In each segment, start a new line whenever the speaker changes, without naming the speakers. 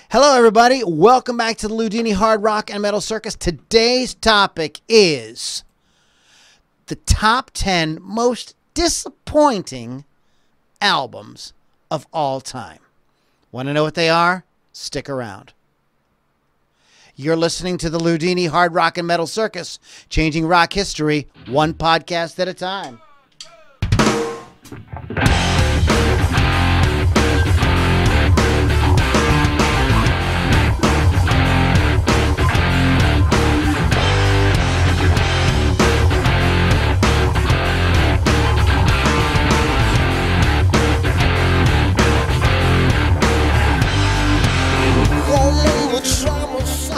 Hello, everybody. Welcome back to the Loudini Hard Rock and Metal Circus. Today's topic is the top 10 most disappointing albums of all time. Want to know what they are? Stick around. You're listening to the Loudini Hard Rock and Metal Circus, changing rock history one podcast at a time.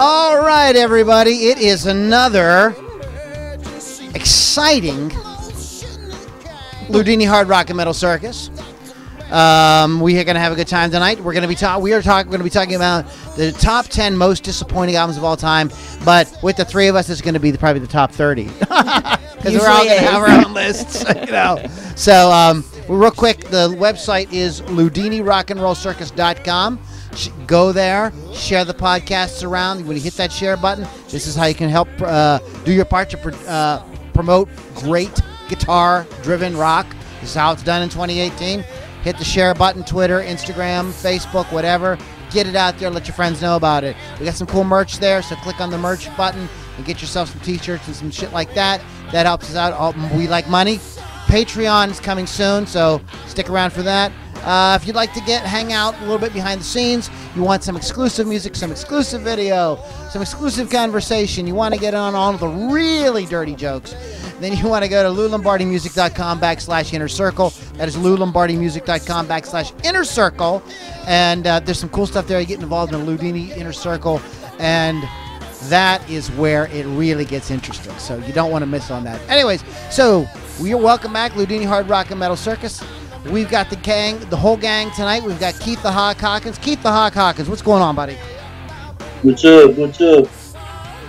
All right, everybody. It is another exciting Loudini Hard Rock and Metal Circus. We are going to have a good time tonight. We're going to be going to be talking about the top 10 most disappointing albums of all time. But with the three of us, it's going to be probably the top 30 because we're all going to have our own lists. So real quick, the website is LoudiniRockandRollCircus.com. Go there, share the podcasts around. When you hit that share button, this is how you can help do your part to promote great guitar-driven rock. This is how it's done in 2018. Hit the share button, Twitter, Instagram, Facebook, whatever. Get it out there. Let your friends know about it. We got some cool merch there, so click on the merch button and get yourself some t-shirts and some shit like that. That helps us out. We like money. Patreon is coming soon, so stick around for that. If you'd like to hang out a little bit behind the scenes, you want some exclusive music, some exclusive video, some exclusive conversation, you want to get on all of the really dirty jokes, then you want to go to LouLombardiMusic.com/inner circle. That is LouLombardiMusic.com/inner circle. And there's some cool stuff there. You get involved in the Loudini Inner Circle, and that is where it really gets interesting. So you don't want to miss on that. Anyways, so we are welcome back, Loudini Hard Rock and Metal Circus. We've got the whole gang tonight. We've got Keith the Hawk Hawkins. Keith the Hawk Hawkins, what's going on, buddy?
What's up? What's up?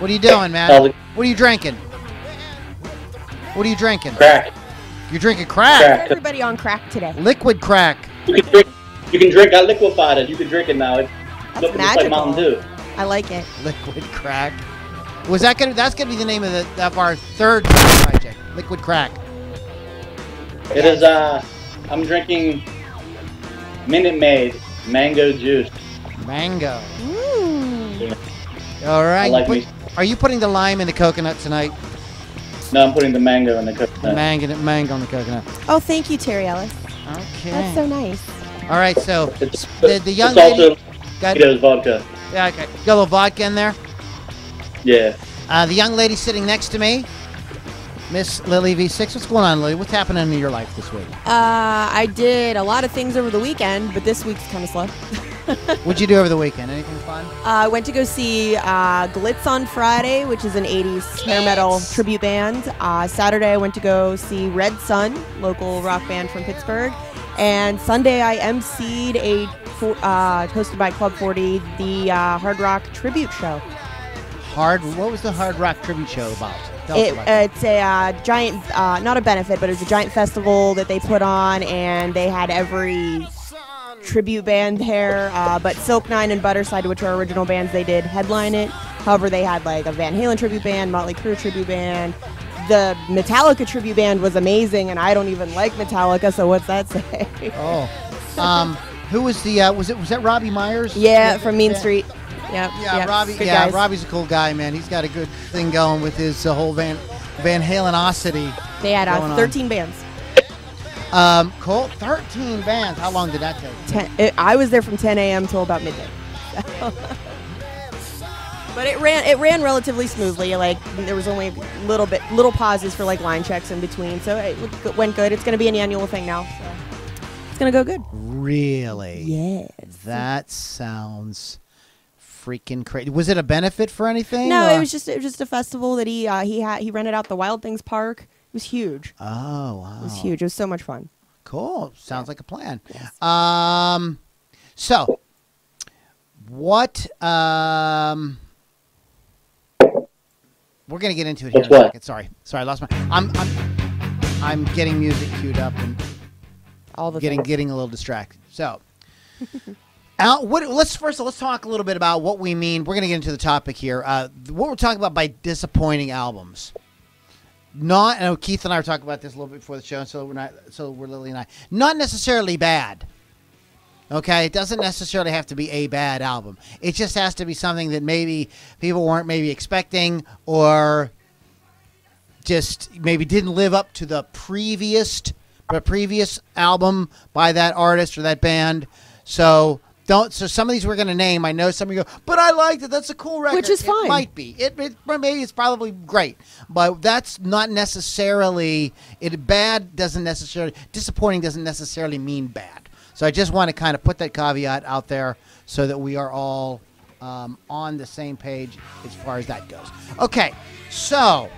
What are you doing, man? What are you drinking? What are you drinking?
Crack.
You're drinking crack?
Everybody on crack today.
Liquid crack.
You can drink. I liquefied it. You can drink it now. It's
That's magical.
like Mountain Dew.
I like it.
Liquid crack. That's gonna be the name of our third project. Liquid crack.
It is. I'm drinking Minute Maid mango juice.
Mango.
Mm.
All right. Are you putting the lime in the coconut tonight?
No, I'm putting the mango in the coconut.
Mango in the coconut.
Oh, thank you, Terry Ellis.
Okay.
That's so nice.
All right, so the young
it's
lady
also
got
vodka.
Yeah, okay. Got a little vodka in there.
Yeah.
The young lady sitting next to me, Miss Lily V6. What's going on, Lily? What's happening in your life this week?
I did a lot of things over the weekend, but this week's kind of slow.
What'd you do over the weekend? Anything fun?
I went to go see Glitz on Friday, which is an 80s hair metal tribute band. Saturday, I went to go see Red Sun, local rock band from Pittsburgh. And Sunday, I emceed hosted by Club 40, the Hard Rock Tribute Show.
What was the Hard Rock Tribute Show about?
It's a giant, not a benefit, but it was a giant festival that they put on, and they had every tribute band there. But Silk Nine and Butterside, which are original bands, they did headline it. However, they had like a Van Halen tribute band, Motley Crue tribute band. The Metallica tribute band was amazing, and I don't even like Metallica, so what's that say?
Oh, who was was that Robbie Myers?
Yeah, from Mean Street. Yep.
Robbie.
Guys.
Robbie's a cool guy, man. He's got a good thing going with his whole Van Halen-ocity.
They had 13 bands.
Cool. 13 bands. How long did that take?
I was there from 10 a.m. till about midnight. But it ran relatively smoothly. Like there was only little pauses for like line checks in between, so it went good. It's going to be an annual thing now, so it's going to go good.
Really?
Yes.
That sounds freaking crazy. Was it a benefit for anything?
No, it was just a festival that he rented out the Wild Things Park. It was huge.
Oh wow.
It was huge. It was so much fun.
Cool. Sounds like a plan.
Yes.
So what we're gonna get into it here in a second. Sorry, I lost my. I'm getting music queued up and
All the
getting a little distracted. So Let's talk a little bit about what we mean. We're going to get into the topic here. What we're talking about by disappointing albums. I know Keith and I were talking about this a little bit before the show, so we're Lily and I. Not necessarily bad. Okay, it doesn't necessarily have to be a bad album. It just has to be something that maybe people weren't maybe expecting, or just maybe didn't live up to the previous album by that artist or that band. So some of these we're going to name. I know some of you go, but I liked it. That's a cool record.
Which is fine.
It might be. Maybe it's probably great, but that's not necessarily disappointing doesn't necessarily mean bad. So I just want to kind of put that caveat out there so that we are all on the same page as far as that goes. Okay, so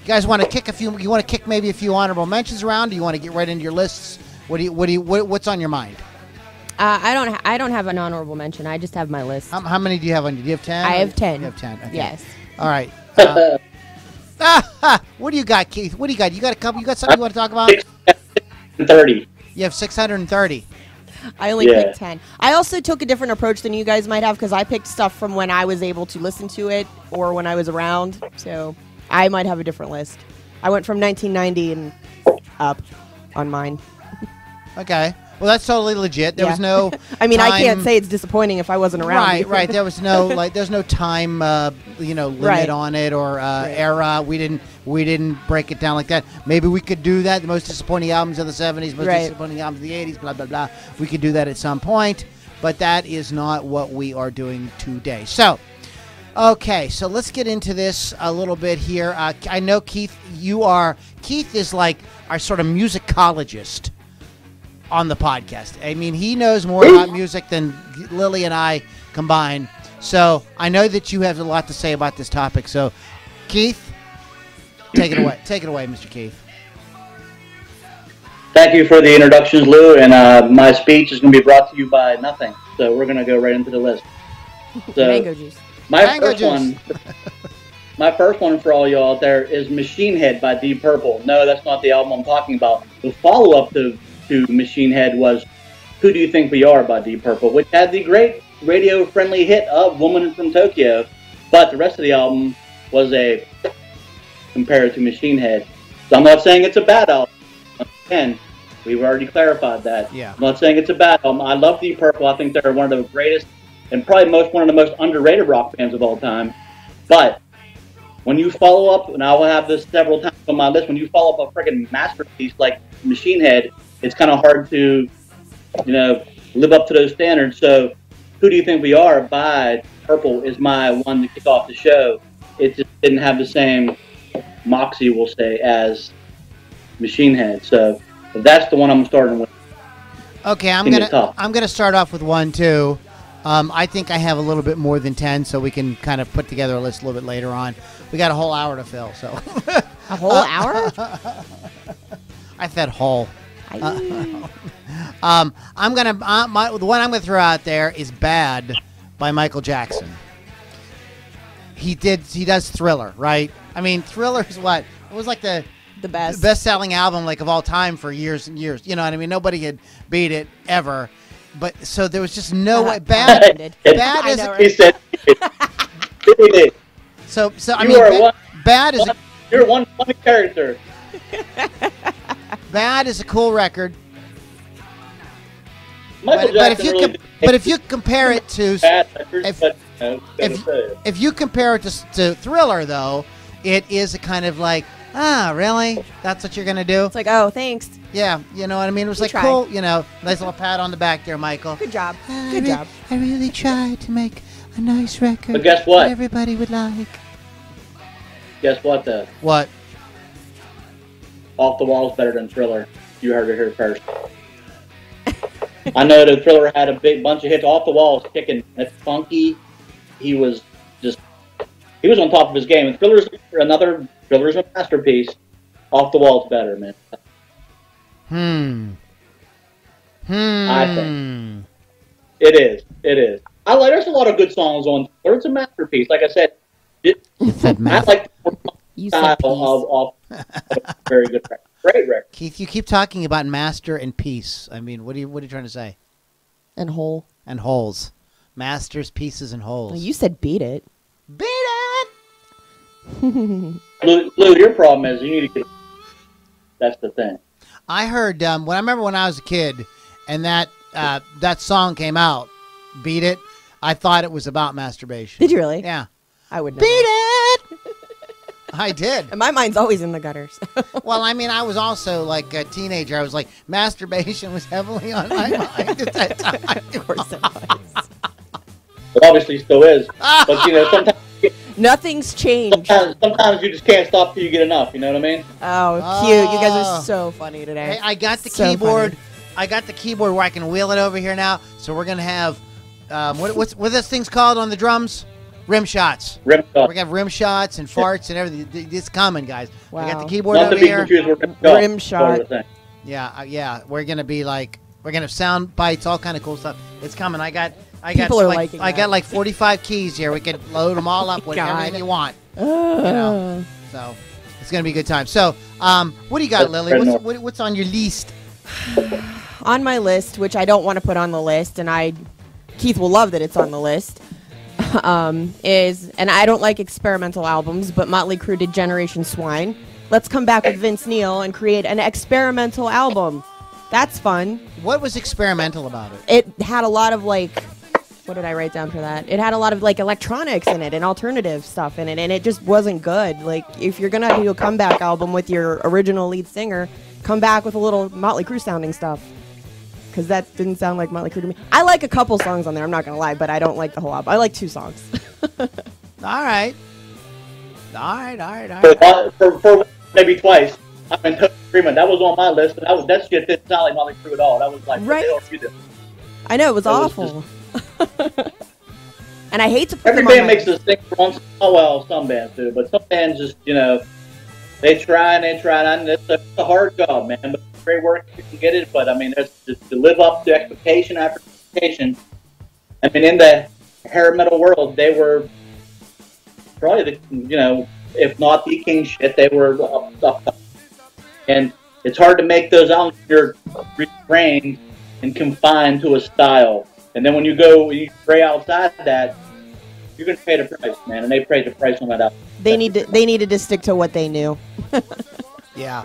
you guys want to kick maybe a few honorable mentions around? Do you want to get right into your lists? What's on your mind?
I don't have an honorable mention. I just have my list.
How many do you have on you? Do you have 10?
I have 10.
You have 10. Okay.
Yes.
All right. What do you got, Keith? What do you got? You got a couple? You got something you want to talk about?
630.
You have 630.
I only picked 10. I also took a different approach than you guys might have, because I picked stuff from when I was able to listen to it or when I was around. So I might have a different list. I went from 1990 and up on mine.
Okay. Well, that's totally legit. There was no.
I mean,
time.
I can't say it's disappointing if I wasn't around.
Right. There was no there's no time, limit on it or era. We didn't break it down like that. Maybe we could do that. The most disappointing albums of the '70s, most disappointing albums of the '80s, blah blah blah. We could do that at some point, but that is not what we are doing today. So, okay, so let's get into this a little bit here. I know Keith is like our sort of musicologist on the podcast. I mean, he knows more about music than Lily and I combined. So I know that you have a lot to say about this topic. So, Keith, take it away. Take it away, Mr. Keith.
Thank you for the introductions, Lou. And my speech is going to be brought to you by nothing. So we're going to go right into the list. So
Mango juice.
My first one for all y'all out there is Machine Head by Deep Purple. No, that's not the album I'm talking about. The follow-up to Machine Head was Who Do You Think We Are by Deep Purple, which had the great radio-friendly hit of Woman from Tokyo, but the rest of the album was compared to Machine Head. So I'm not saying it's a bad album. Again, we've already clarified that.
Yeah.
I'm not saying it's a bad album. I love Deep Purple. I think they're one of the greatest and probably one of the most underrated rock bands of all time. But when you follow up, and I will have this several times on my list, when you follow up a freaking masterpiece like Machine Head, it's kind of hard to, live up to those standards. So, Who Do You Think We Are by Purple is my one to kick off the show. It just didn't have the same moxie, we'll say, as Machine Head. So, that's the one I'm starting with.
Okay, I'm gonna start off with one too. I think I have a little bit more than 10, so we can kind of put together a list a little bit later on. We got a whole hour to fill, so
a whole hour.
I said whole. The one I'm gonna throw out there is "Bad" by Michael Jackson. He does Thriller, right? I mean, Thriller is what? It was like the best-selling album like of all time for years and years. You know what I mean? Nobody had beat it ever. But so there was just no way. Bad is.
He said.
So I mean, Bad is.
You're one character.
Bad is a cool record.
But
if you compare it to if you compare it to Thriller, though, it is a kind of like, really? That's what you're gonna do?
It's like, oh, thanks.
Yeah, you know what I mean. It was like cool, nice little pat on the back there, Michael.
Good job. Good job.
I really tried to make a nice record.
But guess what?
That everybody would like.
Guess what, though?
What?
Off the Wall's better than Thriller. You heard it here first. I know that Thriller had a big bunch of hits. Off the Wall's kicking. That's funky. He was on top of his game. And Thriller's a masterpiece. Off the Wall's better, man. I think. It is. There's a lot of good songs on Thriller. It's a masterpiece. Like I said, I like the style of very good record. Great record.
Keith, you keep talking about master and piece. I mean, what are you trying to say?
And whole.
and Holes. Masters, Pieces, and Holes.
You said Beat It.
Beat it!
Lou, your problem is you need to get. That's the thing.
I heard I remember when I was a kid, and that song came out, Beat It. I thought it was about masturbation.
Did you really?
Yeah.
I would know.
Beat it! I did.
And my mind's always in the gutters.
Well, I mean, I was also like a teenager. I was like, masturbation was heavily on my mind at that time.
Of course it was.
It obviously still is. But, sometimes.
Nothing's changed.
Sometimes you just can't stop till you get enough. You know what I mean?
Oh, cute. You guys are so funny today.
Hey, I got the
So
keyboard.
funny.
I got the keyboard where I can wheel it over here now. So we're gonna have what this thing's called on the drums? Rim shots.
Rim shots.
We're gonna have rim shots and farts and everything. It's coming, guys.
Wow.
I got the keyboard
Not
over
to be
here.
confused with
Rim shot.
Yeah. We're gonna be like we're gonna have sound bites, all kind of cool stuff. It's coming. I got
People are
like
liking
I
that.
got like 45 keys here. We can load them all up with
God.
everything you want. So it's gonna be a good time. So what do you got, Lily? What's on your list?
On my list, which I don't want to put on the list, and Keith will love that it's on the list, is, and I don't like experimental albums, but Motley Crue did Generation Swine. Let's come back with Vince Neil and create an experimental album. That's fun.
What was experimental about it?
It had a lot of what did I write down for that? It had a lot of electronics in it and alternative stuff in it, and it just wasn't good. Like, if you're gonna do a comeback album with your original lead singer, come back with a little Motley Crue sounding stuff. Because that didn't sound like Motley Crue to me. I like a couple songs on there, I'm not going to lie, but I don't like the whole album. I like 2 songs.
All right.
For maybe twice, I'm in total agreement. That was on my list, and that shit didn't sound like Motley Crue at all. That was like,
Right.
what the hell you did?
I know, it was awful. And I hate to put
Every
them on
band
my-
makes this thing once in a while. Some bands do, but some bands just, they try, and it's a hard job, man. But it's great work if you can get it. But I mean, it's just to live up to expectation after expectation. I mean, in the hair metal world, they were probably if not the king shit, they were up. And it's hard to make those albums if you're restrained and confined to a style. And then when you stray outside that, you're going to pay the price, man. And they paid the price on that album.
They needed to stick to what they knew.
Yeah.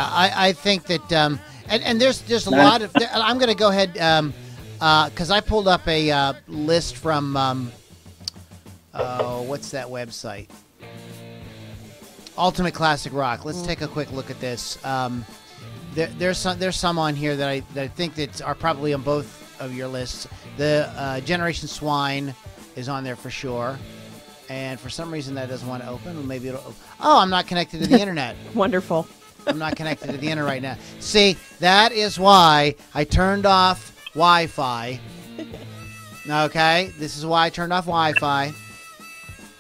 I think that and there's a lot of. I'm going to go ahead because I pulled up a list from what's that website? Ultimate Classic Rock. Let's take a quick look at this. There's some on here that I think that are probably on both of your lists. The Generation Swine is on there for sure, and for some reason that doesn't want to open. Maybe it'll. Oh, I'm not connected to the internet.
Wonderful.
I'm not connected to the internet right now. See, that is why I turned off Wi-Fi. Okay, this is why I turned off Wi-Fi,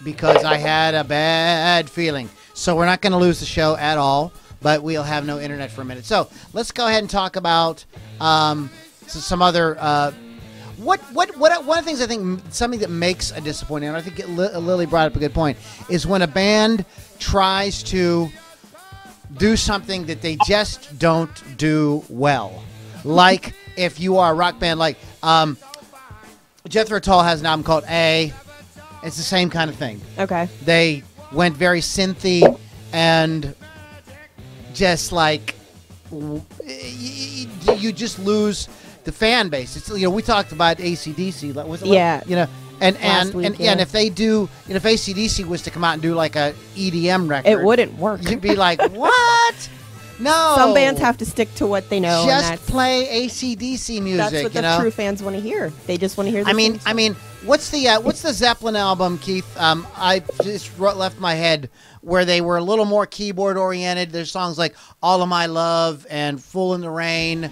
because I had a bad feeling. So we're not going to lose the show at all, but we'll have no internet for a minute. So let's go ahead and talk about some other. One of the things I think something that makes a disappointing, and I think Lily brought up a good point, is when a band tries to do something that they just don't do well. Like if you are a rock band, like Jethro Tull has an album called A. It's the same kind of thing.
Okay.
They went very synthy and just like you just lose the fan base. It's we talked about AC/DC. And if they do, if AC/DC was to come out and do like a EDM record,
It wouldn't work.
You'd be like, what? No.
Some bands have to stick to what they know.
Just
and
play AC/DC music.
that's what the true fans want to hear. They just want to hear.
I mean, what's the Zeppelin album, Keith? I just left my head where they were a little more keyboard oriented. There's songs like "All of My Love" and "Fool in the Rain."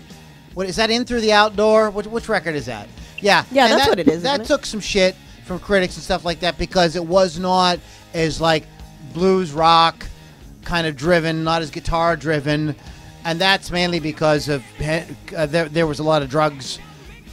What is that? "In Through the Outdoor"? Which record is that? Yeah,
Yeah, that's what it is,
That
isn't it?
took some shit from critics and stuff like that because it was not as like blues rock kind of driven, not as guitar driven, and that's mainly because of there was a lot of drugs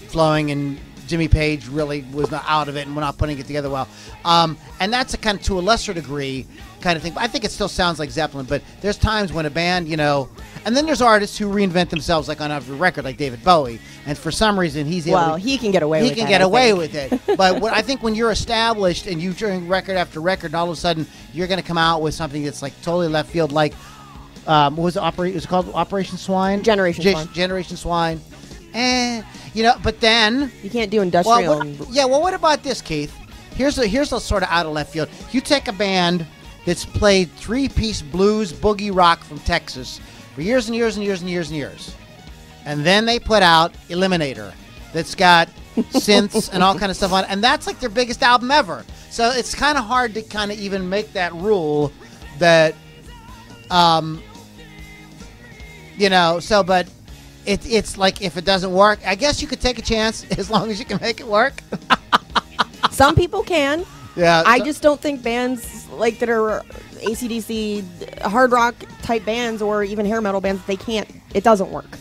flowing and Jimmy Page really was not out of it and we're not putting it together well. And that's a kind of, to a lesser degree, kind of thing. But I think it still sounds like Zeppelin, but there's times when a band, you know, and then there's artists who reinvent themselves, like on every record, like David Bowie, and for some reason he's able.
Well, he can get away.
He can get away with it. But I think when you're established and you're doing record after record, and all of a sudden you're going to come out with something that's like totally left field, like what was it? It was called Operation Swine. Generation Swine. You know, but then
you can't do industrial.
Well, what about this, Keith? Here's a sort of out of left field. You take a band that's played 3-piece blues boogie rock from Texas for years and years and years and years and years, and then they put out Eliminator, that's got synths and all kind of stuff on it, and that's like their biggest album ever. So it's kind of hard to kind of even make that rule that, you know. So, but it's like if it doesn't work, I guess you could take a chance as long as you can make it work.
Some people can.
Yeah,
I just don't think bands like that are AC/DC hard rock type bands or even hair metal bands, they can't. It doesn't work.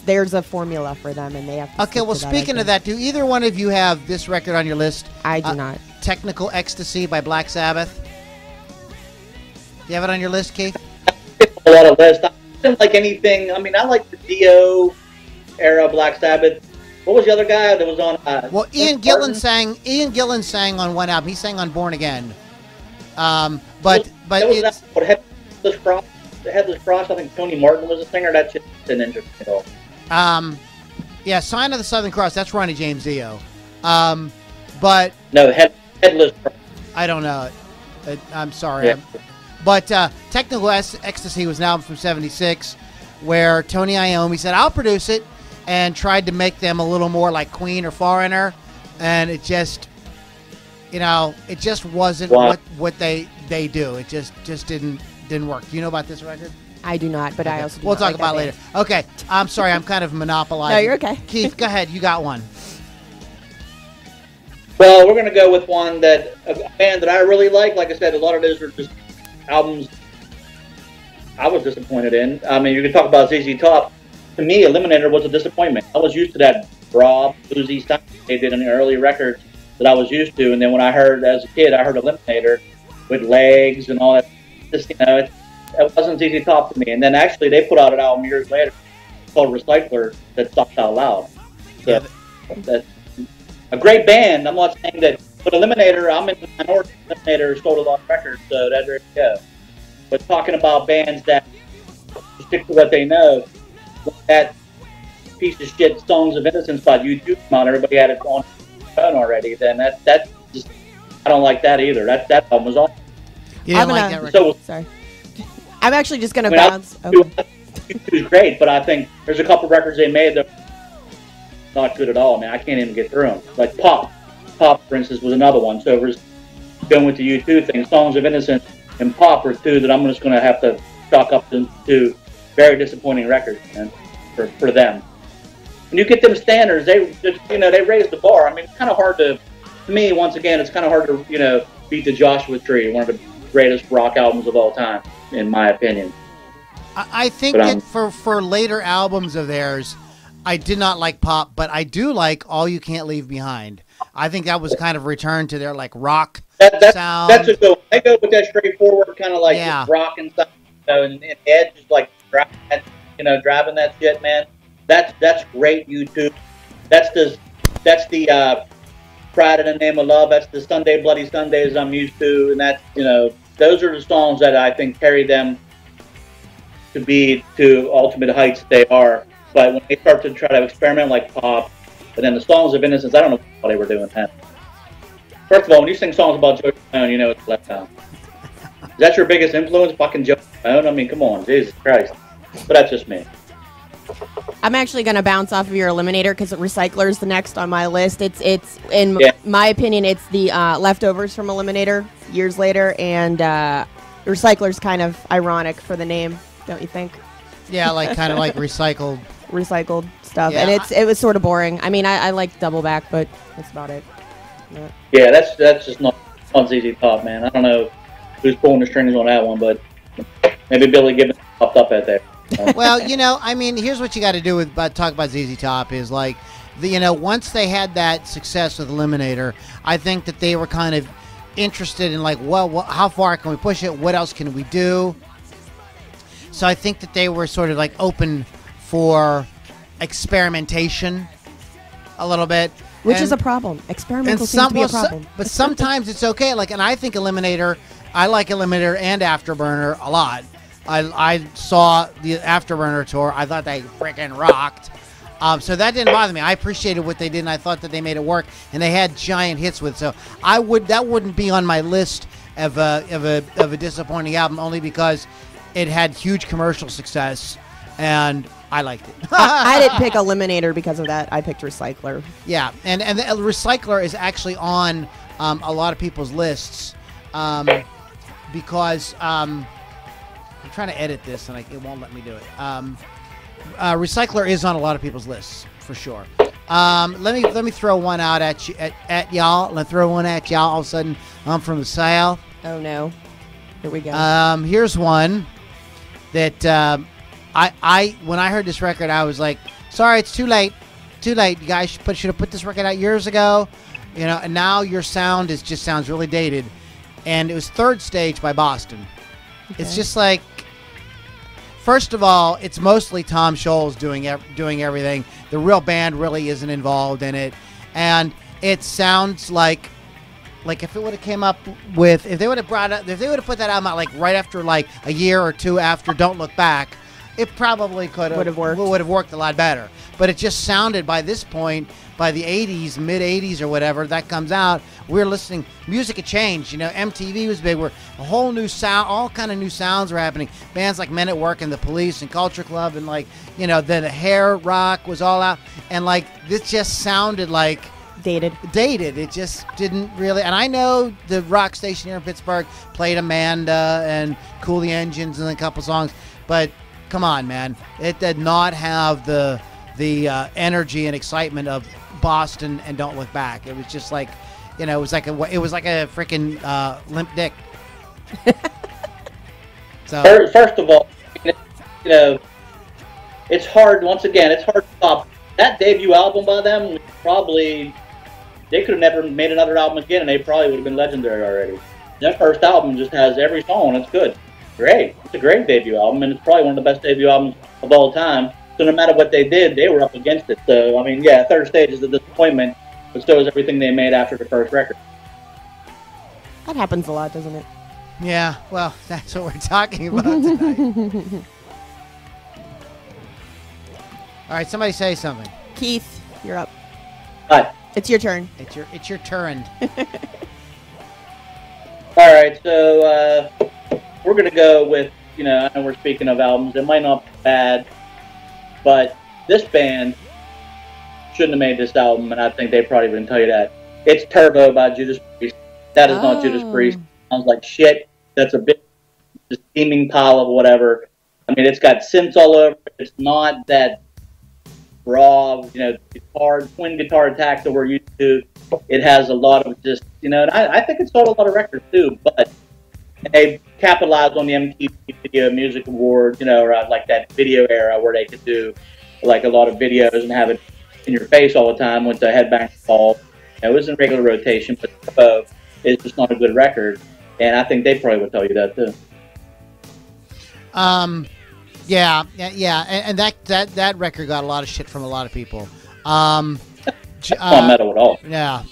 There's a formula for them, and they have to. Okay, well, speaking of that, do either one of you have this record on your list? I do not.
Technical Ecstasy by Black Sabbath. Do you have it on your list, Keith?
A lot of lists. I didn't like anything. I mean, I like the Dio era Black Sabbath. What was the other guy that was on?
Well, Ian Gillan sang on one album. He sang on Born Again. But it's
Headless Cross. I think Tony Martin was a singer. That's just an interesting at all.
Yeah, Sign of the Southern Cross. That's Ronnie James Dio. But
no, Headless Cross.
I don't know it. I'm sorry.
Yeah.
But Technical Ecstasy was an album from '76 where Tony Iommi said, "I'll produce it," and tried to make them a little more like Queen or Foreigner, and it just, you know, it just wasn't what they do. It just didn't work. Do you know about this record?
I do not, but okay. I also do
we'll
not
talk
like
about it later. Okay, I'm sorry, I'm kind of monopolizing.
No, you're okay.
Keith, go ahead. You got one.
Well, we're going to go with one that a band that I really like. Like I said, a lot of those are just albums I was disappointed in. I mean, you can talk about ZZ Top. To me, Eliminator was a disappointment. I was used to that raw, bluesy stuff they did in the early records that I was used to, and then when I heard, as a kid, I heard Eliminator with legs and all that. Just, you know, it wasn't ZZ Top to me. And then actually, they put out an album years later called Recycler that stopped out loud. So that's a great band. I'm not saying that, but Eliminator, I'm in the minority. Eliminator sold a lot of records, so there you go. But talking about bands that stick to what they know, that piece of shit Songs of Innocence by YouTube come out, everybody had it on their phone already, then that just, I don't like that either. That album was awesome.
You didn't like that record?
Sorry. I'm actually just going to bounce.
YouTube's great, but I think there's a couple records they made that are not good at all, man. I can't even get through them. Like Pop, for instance, was another one. So we're going with the U2 thing. Songs of Innocence and Pop are two that I'm just going to have to chalk up to very disappointing records, man, for them. When you get them standards, they raise the bar. I mean, it's kind of hard to me, once again, it's kind of hard to, beat the Joshua Tree, one of the greatest rock albums of all time, in my opinion.
I think that for later albums of theirs, I did not like Pop, but I do like All You Can't Leave Behind. I think that was kind of a return to their like rock sound. That's a good one. They go with that straightforward kind of like rock and stuff, and Ed just like driving that shit, man. That's great. YouTube. That's the Pride in the Name of Love. That's the Sunday Bloody Sundays I'm used to, and that's those are the songs that I think carry them to ultimate heights they are. But when they start to try to experiment like Pop, and then the Songs of Innocence, I don't know what they were doing then. First of all, when you sing songs about Joe Ramone, you know it's left out. Is that your biggest influence, fucking Joe Ramone? I mean, come on, Jesus Christ. But that's just me.
I'm actually going to bounce off of your Eliminator because Recycler is the next on my list. It's in my opinion, it's the leftovers from Eliminator years later, and Recycler's kind of ironic for the name, don't you think? Yeah, like kind of like recycled stuff, and it was sort of boring. I mean, I like Doubleback, but that's about it.
Yeah, that's just not on ZZ Top, man. I don't know who's pulling the strings on that one, but maybe Billy Gibbons popped up at there.
Well, I mean, here's what you got to do with talk about ZZ Top is like once they had that success with Eliminator, I think that they were kind of interested in like, well, how far can we push it? What else can we do? So I think that they were sort of like open for experimentation a little bit.
Which is a problem. Experimental seems to be a problem.
But sometimes it's okay. Like, and I think Eliminator, I like Eliminator and Afterburner a lot. I saw the Afterburner tour. I thought they freaking rocked. So that didn't bother me. I appreciated what they did, and I thought that they made it work. And they had giant hits with it. So that wouldn't be on my list of a disappointing album, only because it had huge commercial success, and I liked it.
I didn't pick Eliminator because of that. I picked Recycler.
Yeah, and the Recycler is actually on a lot of people's lists because I'm trying to edit this and it won't let me do it. Recycler is on a lot of people's lists for sure. Let me throw one out at you, at y'all. Let me throw one at y'all. All of a sudden, I'm from the South.
Oh no, here we go.
Here's one that I when I heard this record, I was like, sorry, it's too late. You guys should have put this record out years ago. And now your sound just sounds really dated. And it was Third Stage by Boston. Okay. It's just like, first of all, it's mostly Tom Scholz doing everything. The real band really isn't involved in it, and it sounds like if it would have came up with, if they would have put that album out like right after like a year or two after Don't Look Back, it probably would have worked a lot better. But it just sounded, by this point, by the 80s, mid 80s or whatever that comes out, we're listening. Music had changed. MTV was big. We're a whole new sound, all kind of new sounds were happening. Bands like Men at Work and The Police and Culture Club, and then the hair rock was all out, and this just sounded like
dated.
It just didn't really. And I know the rock station here in Pittsburgh played Amanda and Cool the Engines and a couple songs, but come on, man, it did not have the energy and excitement of Boston and Don't Look Back. It was just like, it was like a freaking limp dick. So
first of all, it's hard. Once again, it's hard to top that debut album by them. Probably they could have never made another album again, and they probably would have been legendary already. That first album just has every song, and it's good. Great. It's a great debut album, and it's probably one of the best debut albums of all time. So no matter what they did, they were up against it. So, I mean, yeah, Third Stage is a disappointment, but so is everything they made after the first record.
That happens a lot, doesn't it?
Yeah, well, that's what we're talking about tonight. All right, somebody say something.
Keith, you're up.
Hi.
It's your turn.
It's your turn.
All right, so we're going to go with, I know we're speaking of albums. It might not be bad, but this band shouldn't have made this album, and I think they probably wouldn't tell you that. It's Turbo by Judas Priest. That is not Judas Priest. It sounds like shit. That's a big steaming pile of whatever. I mean, it's got synths all over. It's not that raw, twin guitar attack that we're used to. It has a lot of just, and I think it sold a lot of records too, but they capitalized on the MTV Video Music Awards, around like that video era where they could do like a lot of videos and have it in your face all the time with the headbang ball. It was in regular rotation, but Turbo is just not a good record, and I think they probably would tell you that too.
Yeah, and that record got a lot of shit from a lot of people. Not
metal at all.
Yeah.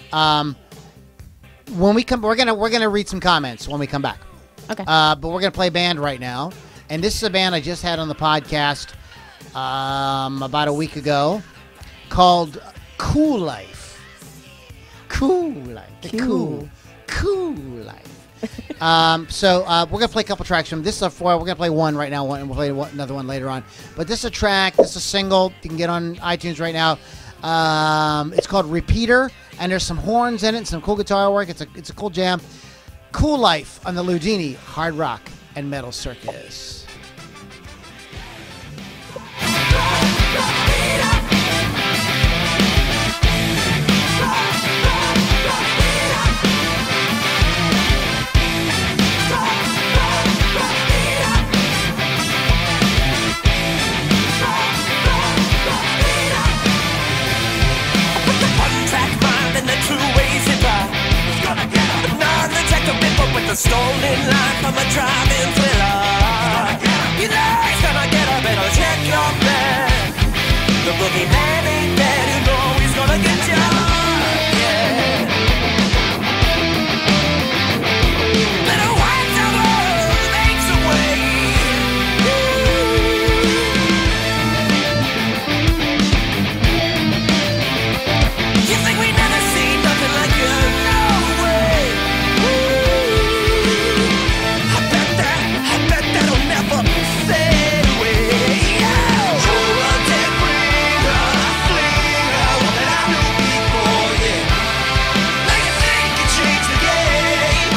When we come, we're gonna read some comments when we come back.
Okay.
But we're gonna play a band right now, and this is a band I just had on the podcast about a week ago, called Cool Life. Cool Life. Cool Life. So we're gonna play a couple tracks from this. We're gonna play one right now, and we'll play another one later on. But this is a track. This is a single. You can get on iTunes right now. It's called Repeater, and there's some horns in it, and some cool guitar work. It's a cool jam. Cool Life on the Loudini Hard Rock and Metal Circus.
stolen line from a driving thriller. You know he's gonna get a better check your plan. The boogeyman ain't dead, you know he's gonna get you. Yeah. Little white devil makes a way. You think we never seen nothing like you? No way. I bet that'll never fade away. You're a dead bringer, flinger, one that I knew before, yeah. Now you think you changed the game.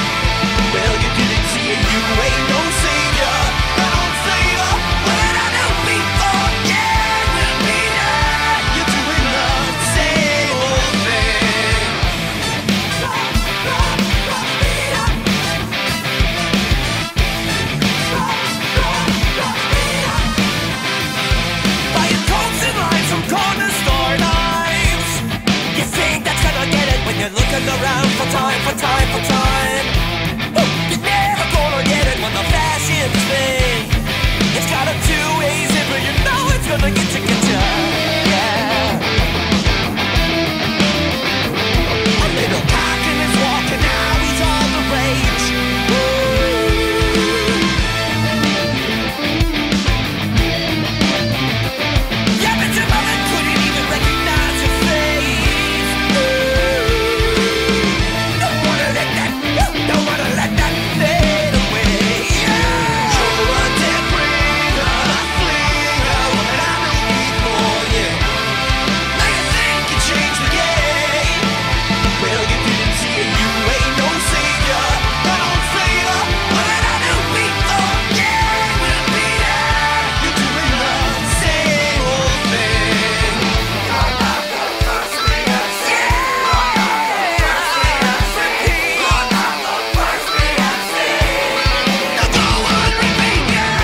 Well, you didn't see it, you ain't no savior. I don't savor one that I knew before, yeah. We'll be there. You're doing the same old thing. Buying coats and lines from corner store knives. You think that's gonna get it when you're looking around for time, for time, for time. You're never gonna get it when the fashion's thing. It's got a two ways in, but you know it's gonna get you, yeah. A little cockin' is walking now, he's all the rage. Yeah, but your mother couldn't even recognize your face. Don't wanna let that fade away. Yeah. You're a dead bringer, flinger, one that I knew before, yeah. Now you think you changed the game. Well, you didn't see it, you ain't no savior. I don't savor one that I knew before, yeah. We'll be there. You're doing the same old thing. You're not the first thing I see. You're not the first thing I see. You'll go on repeat, yeah.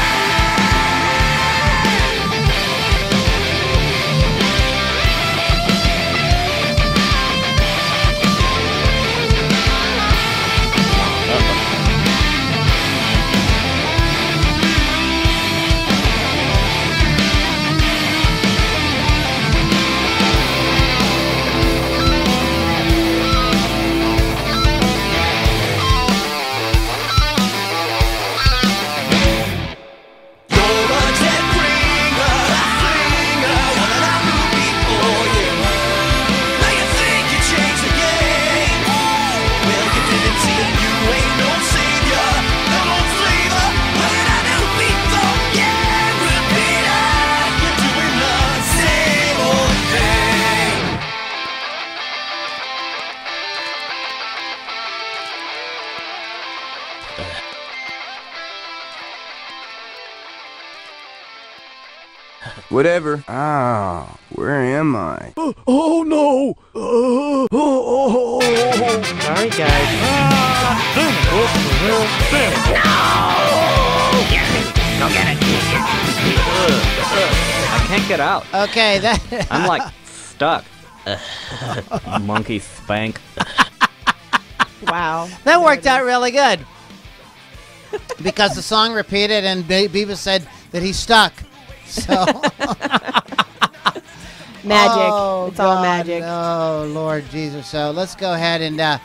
You're a dead bringer, flinger, one that I knew before, yeah. Now you think you changed the game. Well, you didn't see it, you ain't no savior. I don't flavor one that I knew before, yeah. We'll be there. You're doing the same old thing.
Whatever. Ah, where am I?
Oh no!
Sorry, guys. I can't get out.
Okay, that
I'm like stuck. Monkey spank.
Wow.
that worked out really good because the song repeated and Beavis said that he's stuck. So
Magic.
Oh,
It's all
God.
magic.
Oh, Lord Jesus. So let's go ahead and that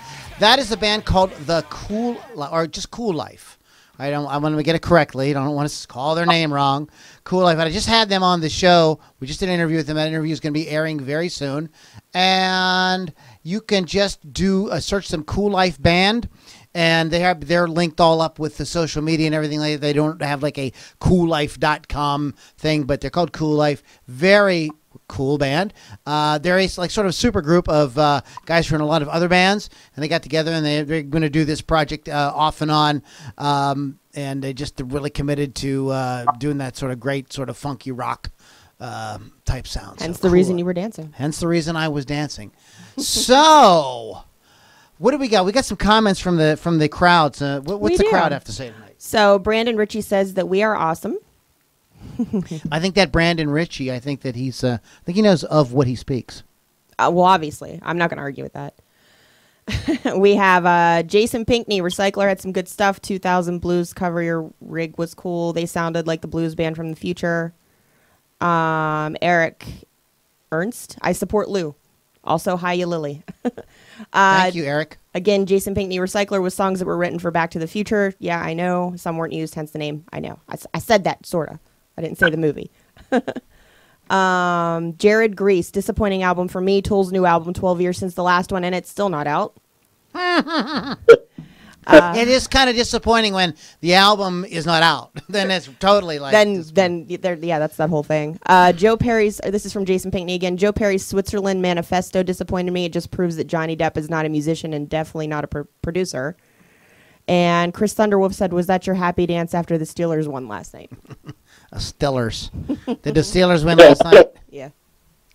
is a band called The Cool, or just Cool Life. I want to get it correctly. I don't want to call their name wrong. Cool Life. But I just had them on the show. We just did an interview with them. That interview is going to be airing very soon. And you can just do search some Cool Life band. And they're linked all up with the social media and everything. They don't have like a coollife.com thing, but they're called Cool Life. Very cool band. They're a like sort of super group of guys from a lot of other bands, and they got together and they're going to do this project off and on. And they just really committed to doing that sort of great, sort of funky rock type sound.
Hence
So
the
cool.
reason you were dancing.
Hence the reason I was dancing. So, what do we got? We got some comments from the crowd. What's
We
the
do.
crowd have to say tonight?
So Brandon Ritchie says that we are awesome.
I think that Brandon Ritchie. I think that he's. I think he knows of what he speaks.
Well, obviously, I'm not going to argue with that. We have Jason Pinkney, Recycler, had some good stuff. 2000 Blues, Cover Your Rig was cool. They sounded like the blues band from the future. Eric Ernst, I Support Lou. Also, Hiya Lily.
Thank you, Eric.
Again, Jason Pinkney, Recycler, with songs that were written for Back to the Future. Yeah, I know. Some weren't used, hence the name. I know. I said that, sort of. I didn't say the movie. Jared Grease, disappointing album for me. Tool's new album, 12 years since the last one, and it's still not out.
It is kind of disappointing when the album is not out. Then it's totally like...
Yeah, that's that whole thing. Joe Perry's, this is from Jason Pinkney again, Joe Perry's Switzerland Manifesto disappointed me. It just proves that Johnny Depp is not a musician and definitely not a producer. And Chris Thunderwolf said, was that your happy dance after the Steelers won last night?
Steelers. Did the Steelers win last night?
Yeah.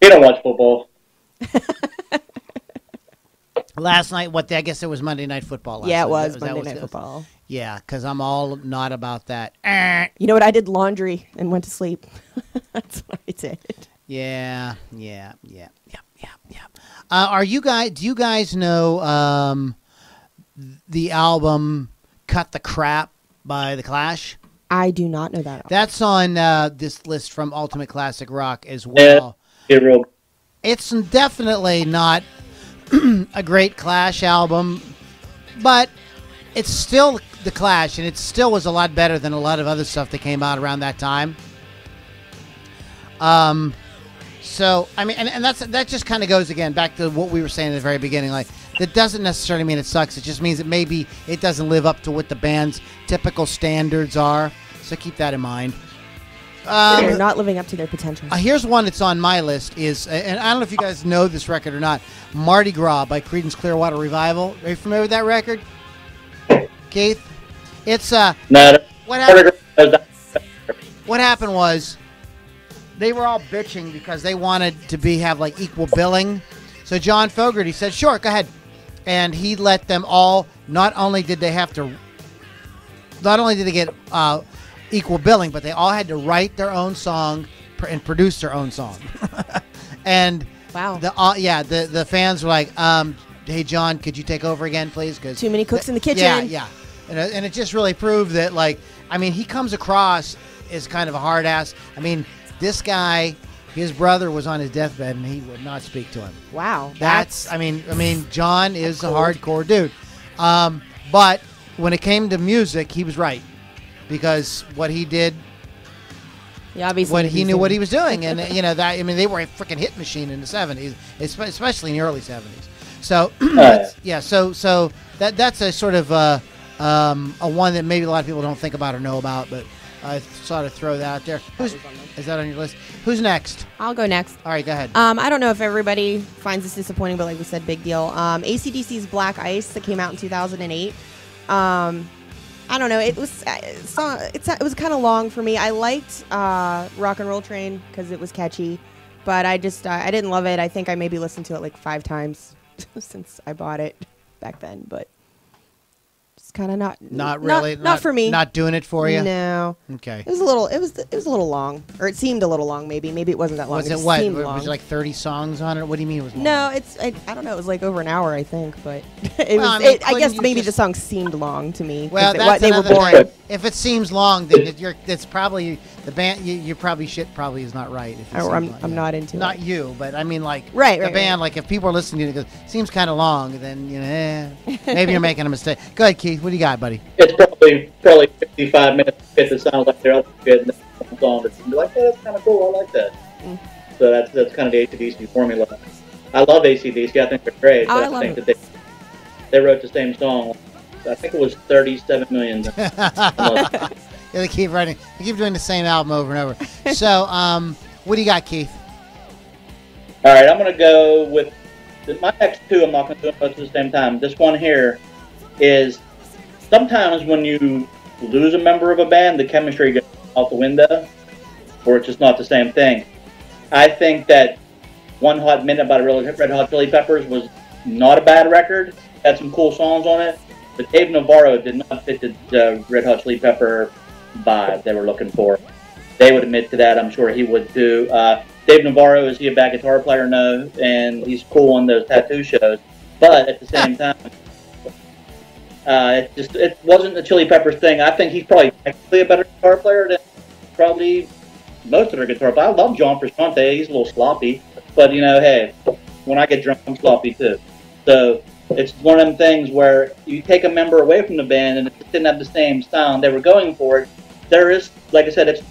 You don't watch football.
Last night, I guess it was Monday Night Football last
Yeah,
night.
it was
That
Monday Night Football.
Yeah, because I'm all not about that.
You know what? I did laundry and went to sleep. That's what I did.
Yeah. Do you guys know the album Cut the Crap by The Clash?
I do not know that album.
That's on this list from Ultimate Classic Rock as well. It's definitely not a great Clash album, but it's still The Clash, and it still was a lot better than a lot of other stuff that came out around that time. So, I mean, and that just kind of goes, again, back to what we were saying at the very beginning. Like, that doesn't necessarily mean it sucks. It just means that maybe it doesn't live up to what the band's typical standards are. So keep that in mind.
They're not living up to their potential.
Here's one that's on my list is, and I don't know if you guys know this record or not, Mardi Gras by Creedence Clearwater Revival. Are you familiar with that record, Keith? It's
No.
what happened was they were all bitching because they wanted to have like equal billing. So John Fogerty said, "Sure, go ahead," and he let them all. Not only did they get equal billing, but they all had to write their own song and produce their own song. And
wow,
the fans were like, "Hey John, could you take over again, please?" Because
too many cooks in the kitchen.
Yeah, and it just really proved that, like, I mean, he comes across as kind of a hard ass. I mean, this guy, his brother was on his deathbed and he would not speak to him.
Wow,
I mean, John is a hardcore dude, but when it came to music, he was right. Because what he did,
obviously,
he knew what he was doing, and they were a freaking hit machine in the '70s, especially in the early '70s. So, so that's a sort of a one that maybe a lot of people don't think about or know about, but I sort of throw that out there. Is that on your list? Who's next?
I'll go next.
All right, go ahead.
I don't know if everybody finds this disappointing, but like we said, big deal. AC/DC's Black Ice that came out in 2008. I don't know. It was kind of long for me. I liked Rock and Roll Train because it was catchy, but I didn't love it. I think I maybe listened to it like 5 times since I bought it back then, but it's kind of not for me.
Not doing it for you.
No.
Okay.
It was a little long, or it seemed a little long. Maybe it wasn't that long.
Was it
just
what?
seemed
Was
long.
it like 30 songs on it? What do you mean it was long?
No, I don't know. It was like over an hour, I think, but I guess maybe the song seemed long to me.
Well,
they were
another
boring.
thing. If it seems long, then that's probably the band. You probably probably is not right. If
I'm not into it.
Not you, but I mean, like,
right,
the band. Like, if people are listening to it, it seems kind of long. Then maybe you're making a mistake. Go ahead, Keith. What do you got, buddy?
It's probably 55 minutes to get the sound like they're good, and then song that's like, yeah, that's kind of cool. I like that. So that's kind of the AC/DC formula. I love AC/DC. I think they're great.
Oh,
but I think that they wrote the same song. I think it was 37 million.
Yeah, they keep writing. They keep doing the same album over and over. So, what do you got, Keith?
All right, I'm going to go with my next two. I'm not going to do them both at the same time. This one here is sometimes when you lose a member of a band, the chemistry goes out the window, or it's just not the same thing. I think that One Hot Minute by the Red Hot Chili Peppers was not a bad record. Had some cool songs on it, but Dave Navarro did not fit the Red Hot Chili Pepper vibe they were looking for. They would admit to that. I'm sure he would too. Dave Navarro, is he a bad guitar player? No, and he's cool on those tattoo shows. but at the same time, it wasn't a Chili Peppers thing. I think he's probably actually a better guitar player than probably most of their guitar players. I love John Frusciante. He's a little sloppy, but hey, when I get drunk, I'm sloppy too. So it's one of them things where you take a member away from the band and it didn't have the same sound they were going for. There is, like I said, it's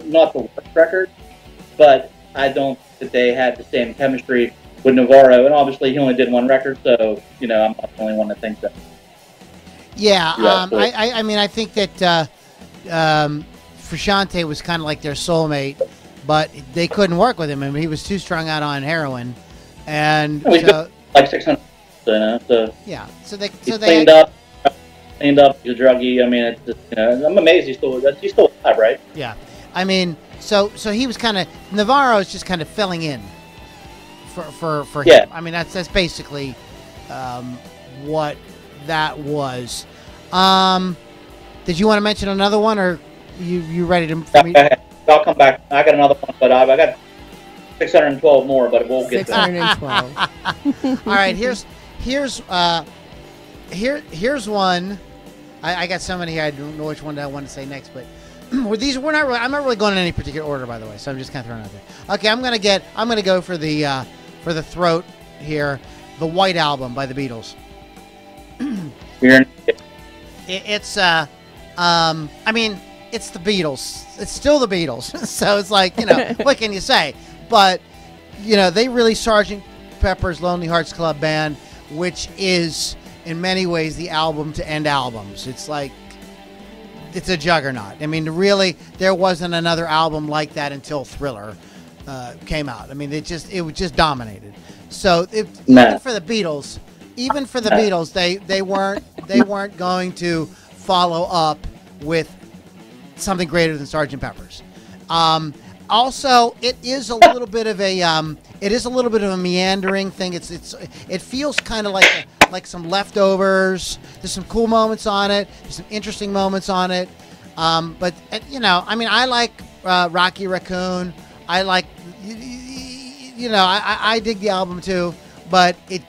not the worst record, but I don't think that they had the same chemistry with Navarro, and obviously he only did one record, so I'm not the only one that thinks that.
Yeah, I mean, I think that Frusciante was kind of like their soulmate, but they couldn't work with him. I mean, he was too strung out on heroin, and so
like 600. So
yeah, so they
cleaned up. He's a druggie. I mean, it's just, I'm amazed he's still alive, right?
Yeah, I mean, so he was kind of Navarro is just kind of filling in for him. I mean, that's basically what that was. Did you want to mention another one, or you ready to?
I'll come back. I got another one, but I got 612 more, but we'll get
612.
All right, here's one. I got so many here, I don't know which one I want to say next, but I'm not really going in any particular order, by the way, so I'm just kind of throwing it out there. Okay, I'm gonna go for the throat here, the White Album by the Beatles. It's I mean, it's the Beatles. It's still the Beatles. So it's like, what can you say? But, they really Sgt. Pepper's Lonely Hearts Club Band, which is in many ways the album to end albums. It's like, it's a juggernaut. I mean, really, there wasn't another album like that until Thriller came out. I mean, it was just dominated. So even for the Beatles, they weren't going to follow up with something greater than Sgt. Pepper's. Also, it is a little bit of a meandering thing. It feels kind of like some leftovers. There's some cool moments on it. There's some interesting moments on it. But I mean, I like Rocky Raccoon. I like, I dig the album too. But it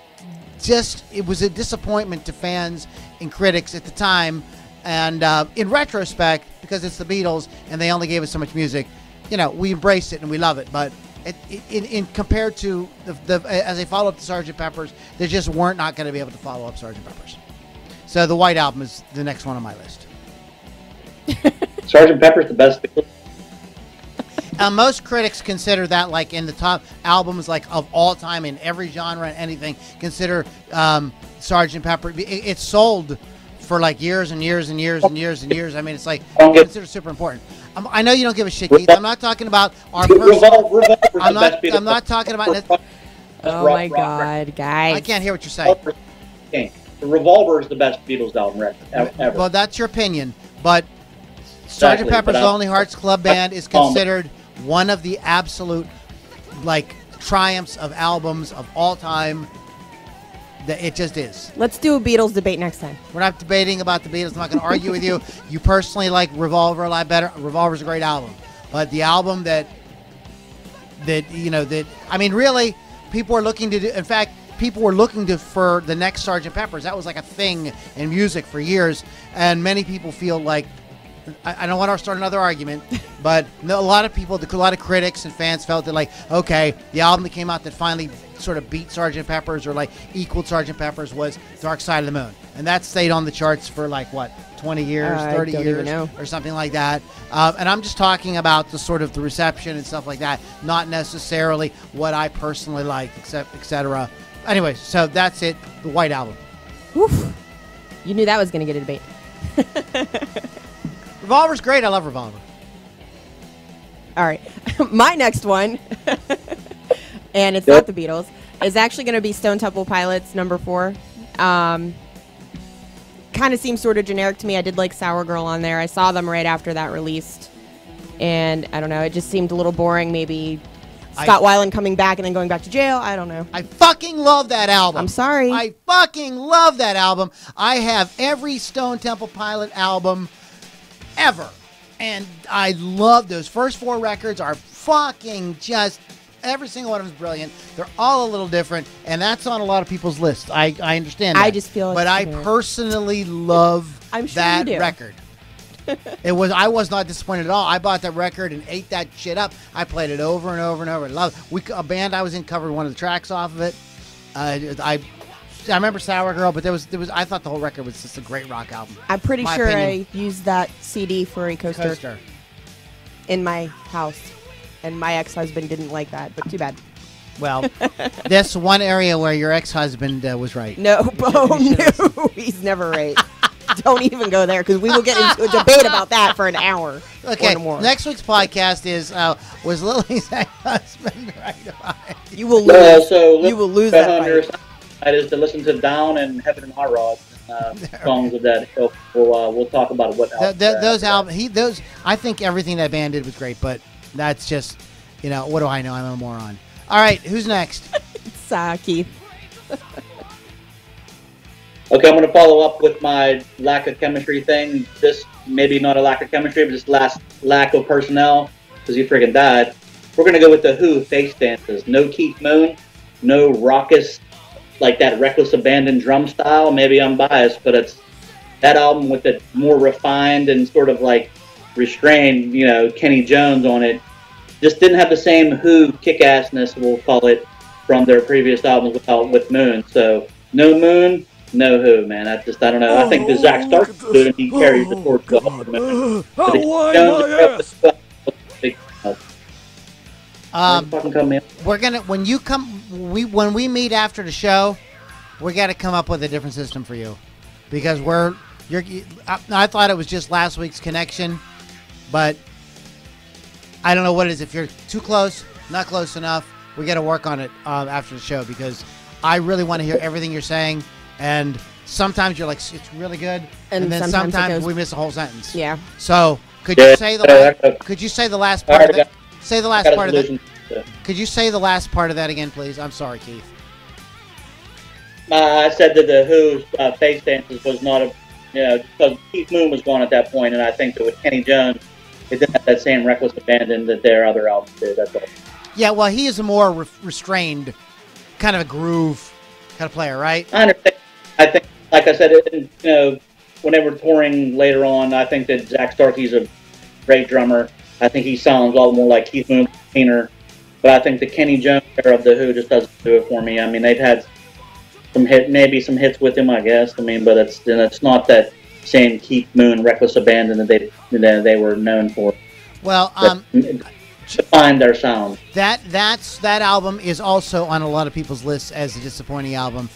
was a disappointment to fans and critics at the time. And in retrospect, because it's the Beatles and they only gave us so much music, we embraced it and we love it. But in compared to as they follow up to Sgt. Pepper's, they just weren't not going to be able to follow up Sgt. Pepper's. So the White Album is the next one on my list.
Sgt. Pepper's the best.
Most critics consider that like in the top albums like of all time in every genre and anything. Consider Sgt. Pepper. It's sold for like years and years and years and years and years. I mean, it's like considered super important. I know you don't give a shit, Keith. I'm not talking about our personal. I'm not talking about.
Oh my God, guys!
I can't hear what you're saying.
The Revolver is the best Beatles album record ever.
Well, that's your opinion, but Sgt. Pepper's Lonely Hearts Club Band is considered one of the absolute like triumphs of albums of all time. It just is.
Let's do a Beatles debate next time.
We're not debating about the Beatles. I'm not going to argue with you. You personally like Revolver a lot better. Revolver's a great album, but the album that I mean, really, people are looking to do. In fact, people were looking for the next Sgt. Pepper's. That was like a thing in music for years, and many people feel like. I don't want to start another argument, but a lot of critics and fans felt that like, okay, the album that came out that finally sort of beat Sgt. Pepper's or like equaled Sgt. Pepper's was Dark Side of the Moon, and that stayed on the charts for like what 20 years, 30 years, or something like that. And I'm just talking about the sort of the reception and stuff like that, not necessarily what I personally like, etc. Anyway, so that's it. The White Album.
Oof. You knew that was going to get a debate.
Revolver's great. I love Revolver.
All right. My next one, and it's not the Beatles, is actually going to be Stone Temple Pilots number 4. Kind of seems sort of generic to me. I did like Sour Girl on there. I saw them right after that released. And I don't know. It just seemed a little boring. Maybe Scott Weiland coming back and then going back to jail. I don't know.
I fucking love that album.
I'm sorry.
I fucking love that album. I have every Stone Temple Pilot album ever, and I love those first 4 records are fucking just every single one of them is brilliant. They're all a little different, and that's on a lot of people's lists. I understand that.
I just feel
but
it's
I
fair.
personally love
I'm sure
that
you do.
record. I was not disappointed at all. I bought that record and ate that shit up. I played it over and over and over. Love it. A band I was in covered one of the tracks off of it. I remember Sour Girl, but there was I thought the whole record was just a great rock album.
I'm pretty
My
sure
opinion.
I used that CD for a coaster in my house, and my ex-husband didn't like that, but too bad.
Well, that's one area where your ex-husband was right.
No, no, he's never right. Don't even go there, because we will get into a debate about that for an hour.
Okay,
or more.
next week's podcast is was Lily's ex-husband right about it?
You will
No,
lose.
so
You will lose
that
that
on your
fight.
side is to listen to Down and Heaven and Hot Rod songs of that. So we'll talk about what
Those albums, I think everything that band did was great, but that's just, what do I know? I'm a moron. All right, who's next?
It's Keith.
Okay, I'm going to follow up with my lack of chemistry thing. This maybe not a lack of chemistry, but just lack of personnel, because he freaking died. We're going to go with the Who, Face Dances. No Keith Moon, no raucous, like that reckless abandon drum style. Maybe I'm biased, but it's that album with the more refined and sort of like restrained, Kenny Jones on it. Just didn't have the same Who kick-assness, we'll call it, from their previous albums with Moon. So no Moon, no Who, man. I don't know. I think the Zach Stark good and he carries the torch well for Moon. But fucking come in.
We're gonna when we meet after the show, we got to come up with a different system for you, because I thought it was just last week's connection, but I don't know what it is. If you're too close, not close enough, we got to work on it after the show, because I really want to hear everything you're saying. And sometimes you're like, it's really good, and then
sometimes it
sometimes
goes-
we miss a whole sentence.
Yeah.
So could you say the last part of that? Say the last part of that. Could you say the last part of that again, please? I'm sorry, Keith.
I said that the Who's Face Dances was not because Keith Moon was gone at that point, and I think that with Kenny Jones, it didn't have that same reckless abandon that their other albums did. That's all.
Yeah, well, he is a more restrained, kind of a groove kind of player, right?
I understand. I think, like I said, when they were touring later on, I think that Zach Starkey's a great drummer. I think he sounds all more like Keith Moon, cleaner. But I think the Kenny Jones era of the Who just doesn't do it for me. I mean, they've had maybe some hits with him, I guess. I mean, but it's not that same Keith Moon reckless abandon that they were known for.
Well,
Define their sound.
that album is also on a lot of people's lists as a disappointing album.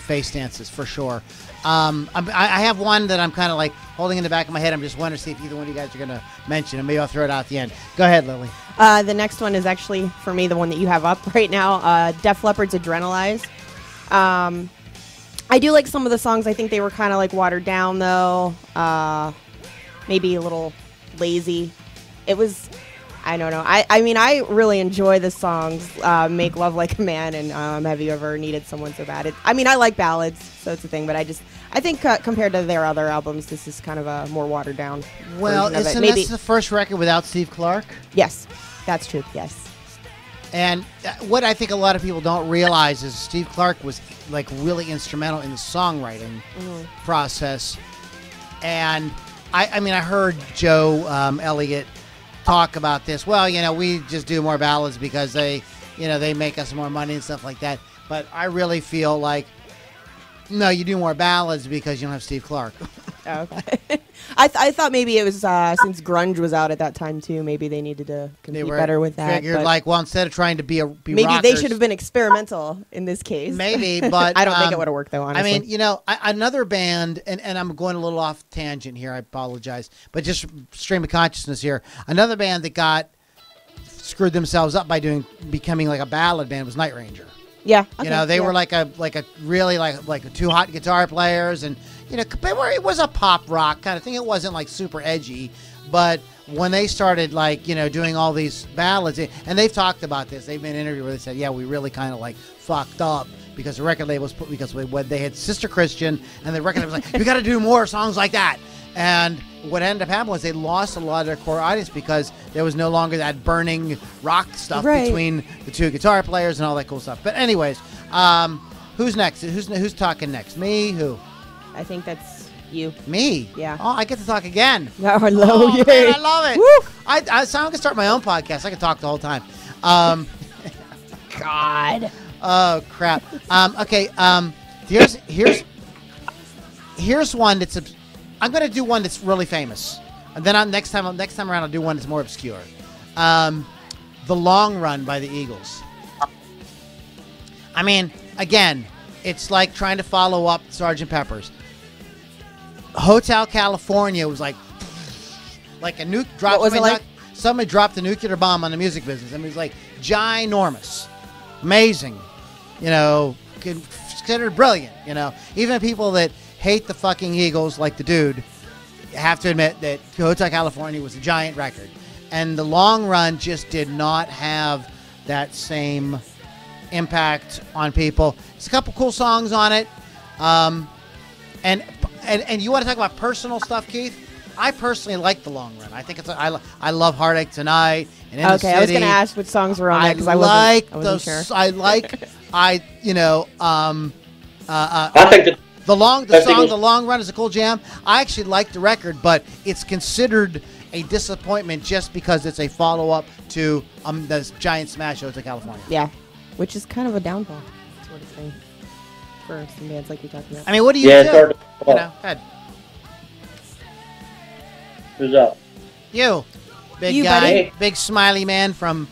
Face Dances, for sure. I have one that I'm kind of like holding in the back of my head. I'm just wondering to see if either one of you guys are going to mention, and maybe I'll throw it out at the end. Go ahead, Lily.
The next one is actually, for me, the one that you have up right now, Def Leppard's Adrenalize. I do like some of the songs. I think they were kind of like watered down, though. Maybe a little lazy. It was, I don't know. I mean, I really enjoy the songs, Make Love Like a Man and Have You Ever Needed Someone So Bad. I mean, I like ballads, so it's a thing, but I think compared to their other albums, this is kind of a more watered down
Well,
version of it.
isn't
Maybe,
this the first record without Steve Clark?
yes, that's true, yes.
And what I think a lot of people don't realize is Steve Clark was like really instrumental in the songwriting process. And I mean, I heard Joe Elliott talk about this. Well, we just do more ballads because they make us more money and stuff like that. But I really feel like, no, you do more ballads because you don't have Steve Clark.
Oh, okay. I thought maybe it was since grunge was out at that time too. Maybe they needed to compete better with that.
Figured
but
like, well, instead of trying to be
maybe
rockers,
they should have been experimental in this case.
Maybe, but
I don't think it would have worked though. Honestly,
I mean, another band, and I'm going a little off tangent here. I apologize, but just stream of consciousness here. Another band that screwed themselves up by becoming like a ballad band was Night Ranger.
yeah, okay,
They
yeah.
were like a really like two hot guitar players, and it was a pop rock kind of thing. It wasn't like super edgy, but when they started doing all these ballads, and they've talked about this, they've been interviewed where they said, yeah, we really kind of like fucked up because the record label when they had Sister Christian, and the record label was like, you got to do more songs like that. And what ended up happening was they lost a lot of their core audience because there was no longer that burning rock stuff between the two guitar players and all that cool stuff. But anyways, who's next? Who's talking next? Me? Who?
I think that's you.
Me?
Yeah.
Oh, I get to talk again.
Oh, hello,
man, I love it. Woo! So I can start my own podcast. I can talk the whole time.
God.
Oh crap. Okay. Here's one that's. I'm gonna do one that's really famous, and then next time around I'll do one that's more obscure. The Long Run by the Eagles. I mean, again, it's like trying to follow up Sgt. Pepper's. Hotel California was like a nuke dropped.
What was it like?
Somebody dropped a nuclear bomb on the music business. I mean, it was like ginormous, amazing, considered brilliant. Even people that hate the fucking Eagles, like the dude, have to admit that Hotel California was a giant record, and the Long Run just did not have that same impact on people. There's a couple cool songs on it, and you want to talk about personal stuff, Keith? I personally like the Long Run. I think I love Heartache Tonight and In the City.
I was going to ask which songs were on that because I wasn't sure.
I think the Long Run is a cool jam. I actually like the record, but it's considered a disappointment just because it's a follow-up to the giant smash Hotel California.
Yeah, which is kind of a downfall. That's what it's saying for some bands like you're talking about.
I mean, what do you do? Head.
Who's up?
You, big
You,
guy,
buddy.
big smiley man from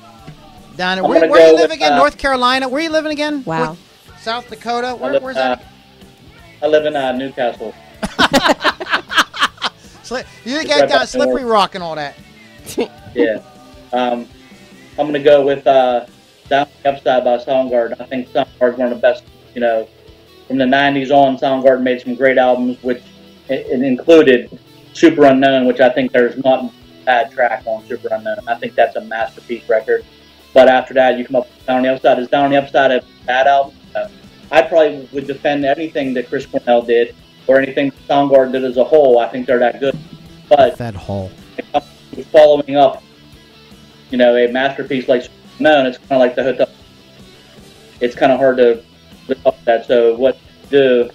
down there.
I'm
Where
gonna
do you
go
live
with,
again? North Carolina. Where are you living again?
Wow.
South Dakota. Where's that?
I live in Newcastle.
You got down Slippery Rock and all that.
Yeah. I'm going to go with Down the Upside by Soundgarden. I think Soundgarden's one of the best, from the 90s on. Soundgarden made some great albums, which it included Super Unknown, which I think there's not a bad track on Super Unknown. I think that's a masterpiece record. But after that, you come up with Down the Upside. Is Down the Upside a bad album? I probably would defend anything that Chris Cornell did or anything Soundgarden did as a whole. I think they're that good. But
that whole
following up, a masterpiece like Super Unknown, it's kind of like the Hotel. It's kind of hard to live up to that. So what do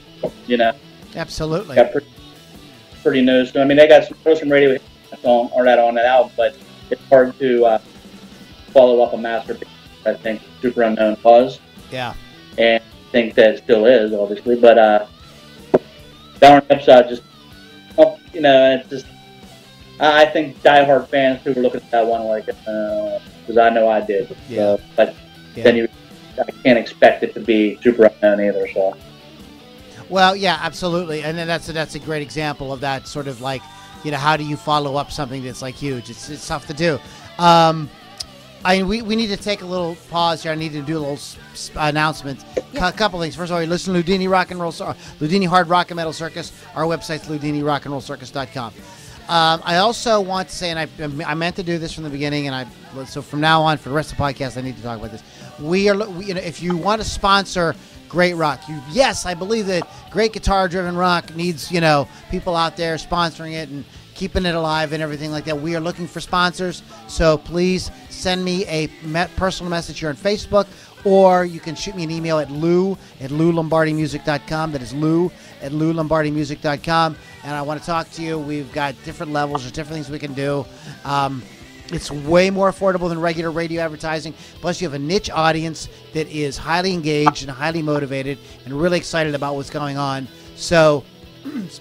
absolutely
got pretty new. So I mean, they got some radio hits on that album, but it's hard to follow up a masterpiece. I think Super Unknown was.
Yeah.
And I think that it still is, obviously. But Down the Upside just, it's just. I think diehard fans who were looking at that one like, because I know I did.
Yeah.
But then I can't expect it to be Super Unknown either. So.
Well, yeah, absolutely, and then that's a great example of that sort of like, how do you follow up something that's like huge? It's tough to do. We need to take a little pause here. I need to do a little announcement. A couple things. First of all, you listen to Loudini Loudini Hard Rock and Metal Circus. Our website's LoudiniRockandRollCircus.com. I also want to say, and I meant to do this from the beginning, so from now on, for the rest of the podcast, I need to talk about this. If you want to sponsor great rock, yes, I believe that great guitar-driven rock needs, people out there sponsoring it and keeping it alive and everything like that. We are looking for sponsors, so please send me a personal message here on Facebook, or you can shoot me an email at lou@loulombardimusic.com. That is lou@loulombardimusic.com. And I want to talk to you. We've got different levels. There's different things we can do. It's way more affordable than regular radio advertising. Plus, you have a niche audience that is highly engaged and highly motivated and really excited about what's going on. So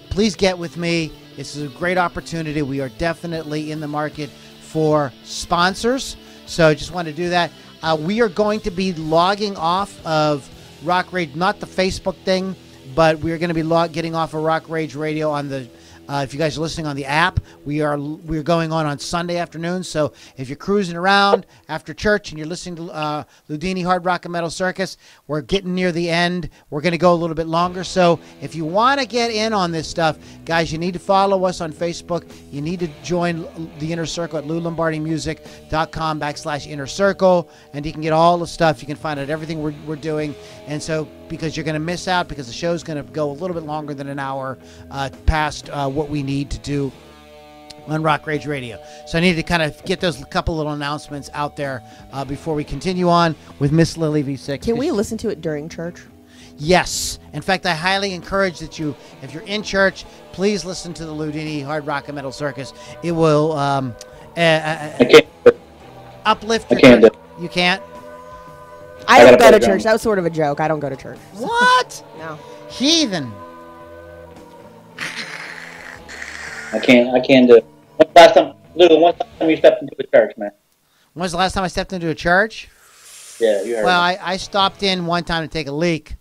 please get with me. This is a great opportunity. We are definitely in the market for sponsors. So just want to do that. We are going to be logging off of Rock Rage, not the Facebook thing, but we're going to be getting off of Rock Rage Radio on the if you guys are listening on the app. We're going on Sunday afternoon. So if you're cruising around after church and you're listening to Loudini Hard Rock and Metal Circus, we're getting near the end. We're going to go a little bit longer. So if you want to get in on this stuff, guys, you need to follow us on Facebook. You need to join the Inner Circle at loulombardimusic.com/Inner Circle, and you can get all the stuff. You can find out everything we're doing. And so because you're going to miss out because the show's going to go a little bit longer than an hour past what we need to do on Rock Rage Radio. So I need to kind of get those couple little announcements out there before we continue on with Miss Lily V6.
Can we listen to it during church?
Yes. In fact, I highly encourage that you, if you're in church, please listen to the Loudini Hard Rock and Metal Circus. It will
I can't.
uplift
I
your
can't
church.
do it.
You can't?
I
gotta
don't go to
put it
church.
down.
That was sort of a joke. I don't go to church.
What?
No.
Heathen.
I can't do it. When's the last time you stepped into a church, man?
When was the last time I stepped into a church?
Yeah, you heard
Well,
me.
I stopped in one time to take a leak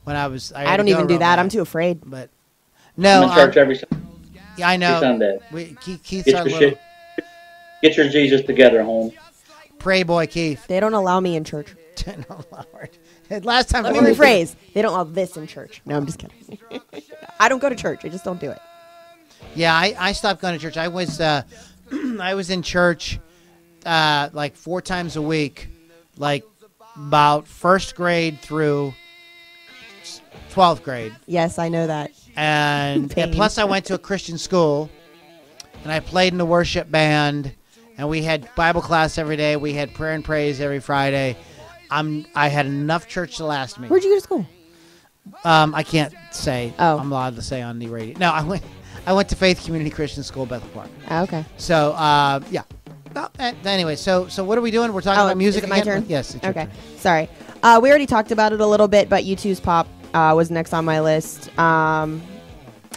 when I was.
I don't even do that. I'm too afraid.
But no,
I'm in church every
yeah, I know.
Sunday.
Keith's
Get
our
your
little
shit. Get your Jesus together, home.
pray boy, Keith.
They don't allow me in church.
No, Lord. Last time.
Let me rephrase. They don't allow this in church. No, I'm just kidding. I don't go to church. I just don't do it.
Yeah, I stopped going to church. I was I was in church like 4 times a week, like about first grade through 12th grade.
Yes, I know that.
And
Pain.
plus I went to a Christian school, and I played in the worship band, and we had Bible class every day. We had prayer and praise every Friday. I had enough church to last me.
Where'd you go to school?
I can't say.
Oh.
I'm allowed to say on the radio. No, I went to Faith Community Christian School, Bethel Park.
Oh, okay.
So, yeah. Well, anyway, so what are we doing? We're talking about music.
Is it my
again?
turn?
Yes. It's your
Okay.
turn.
Sorry. We already talked about it a little bit, but U2's Pop was next on my list.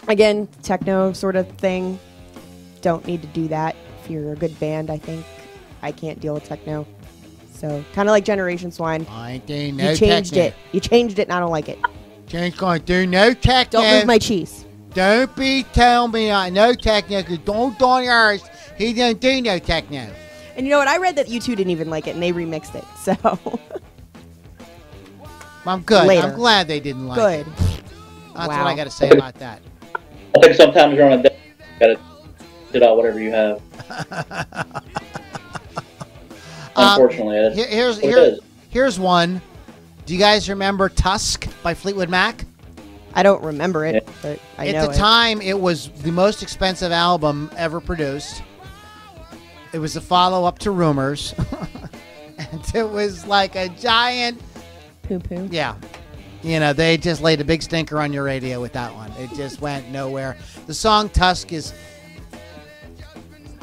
Again, techno sort of thing. Don't need to do that if you're a good band, I think. I can't deal with techno. So, kind of like Generation Swine.
I ain't doing no
You changed
techno.
it. You changed it, and I don't like it.
Change going to do no techno.
Don't move my cheese.
Don't be telling me no techno, because don't on yours. He don't do no techno.
And you know what? I read that U2 didn't even like it, and they remixed it. So,
I'm good.
Later.
I'm glad they didn't like
good.
it. That's
Wow.
what I got to say about that.
I think sometimes you're on a day. You gotta sit out whatever you have. Unfortunately, that's what it is.
Here's one. Do you guys remember Tusk by Fleetwood Mac?
I don't remember it,
Yeah.
but I
At
know
the
it.
time, it was the most expensive album ever produced. It was a follow-up to Rumors. And it was like a giant...
Poo-poo.
Yeah. You know, they just laid a big stinker on your radio with that one. It just went nowhere. The song Tusk is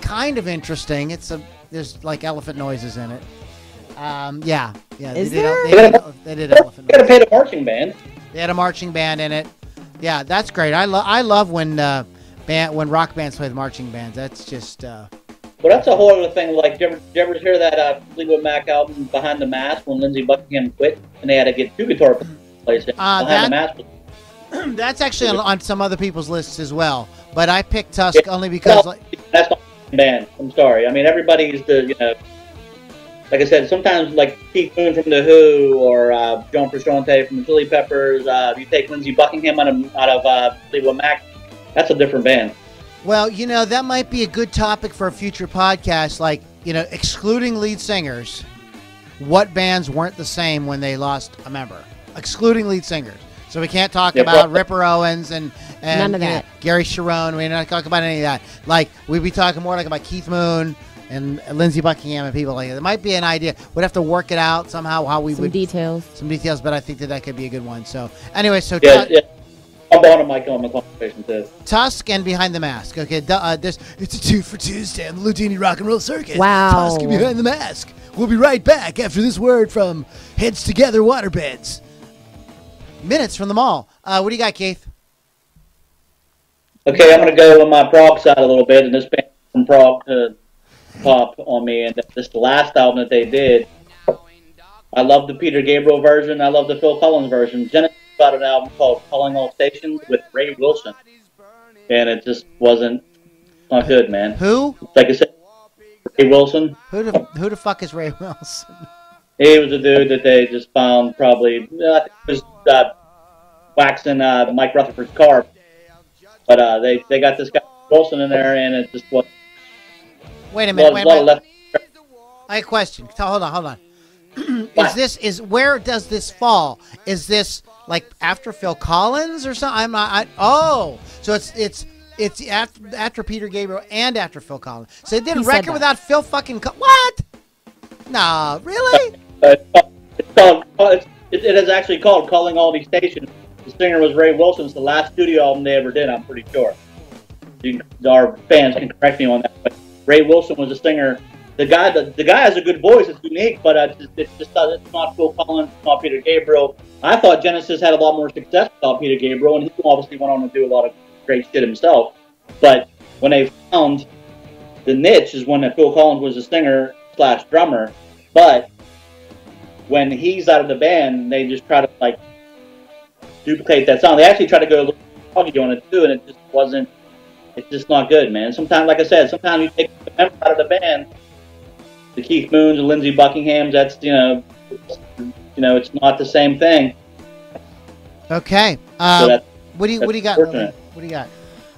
kind of interesting. There's like elephant noises in it. Yeah.
Is
they
there?
they did elephant
You gotta
noises.
pay the marching band.
They had a marching band in it. Yeah, that's great. I love when when rock bands play with marching bands. That's just
Well, that's a whole other thing. Like, did you ever hear that Fleetwood Mac album, Behind the Mask, when Lindsey Buckingham quit and they had to get 2 guitar players in? Behind the Mask.
that's actually on some other people's lists as well. But I picked Tusk only because
That's not a band. I'm sorry. I mean, everybody's like I said, sometimes like Keith Moon from The Who or John Frusciante from the Chili Peppers. You take Lindsey Buckingham out of Fleetwood Mac, that's a different band.
well, that might be a good topic for a future podcast. Like, excluding lead singers, what bands weren't the same when they lost a member? Excluding lead singers. So we can't talk
Yeah,
about
well-
Ripper Owens and
None of that.
Gary Sharon. We're not talking about any of that. Like, we'd be talking more like about Keith Moon and Lindsey Buckingham and people like that. It might be an idea. We'd have to work it out somehow how we
Some
would
details.
some details, but I think that could be a good one. So anyway, so
Yeah, I'm on a mic on the conversation too.
Tusk and Behind the Mask. Okay, it's a 2 for Tuesday on the Loudini Rock and Roll Circus.
Wow.
Tusk and Behind the Mask. We'll be right back after this word from Heads Together Waterbeds. Minutes from the mall. What do you got, Keith?
Okay, I'm going to go on my prog side a little bit, and this band from prog to pop on me, and this is the last album that they did. I love the Peter Gabriel version. I love the Phil Collins version. Genesis got an album called Calling All Stations with Ray Wilson, and it just wasn't not good, man.
Who?
Like I said, Ray Wilson.
Who the fuck is Ray Wilson?
He was a dude that they just found probably, I think it was waxing Mike Rutherford's car. But they got this guy Wilson in there, and it just was
Wait a
a
minute.
lot of left.
I have a question. Hold on. Where does this fall? Is this like after Phil Collins or something. I'm not. Oh, so it's after Peter Gabriel and after Phil Collins. So they did a
He said
record
that.
without Phil fucking. What? Nah, really?
It's called. It is actually called "Calling All These Stations." The singer was Ray Wilson. It's the last studio album they ever did. I'm pretty sure. Our fans can correct me on that. But Ray Wilson was a singer. The guy has a good voice. It's unique, but it's not Phil Collins. It's not Peter Gabriel. I thought Genesis had a lot more success without Peter Gabriel, and he obviously went on to do a lot of great shit himself. But when they found the niche is when Phil Collins was a singer / drummer, but when he's out of the band, they just try to like duplicate that sound. They actually try to go a little foggy on it too, and it just wasn't. It's just not good, man. Sometimes, like I said, sometimes you take the member out of the band, the Keith Moons and Lindsey Buckinghams. That's it's not the same thing.
Okay.
So
what do you got? Lily?
unfortunate.
What do you got?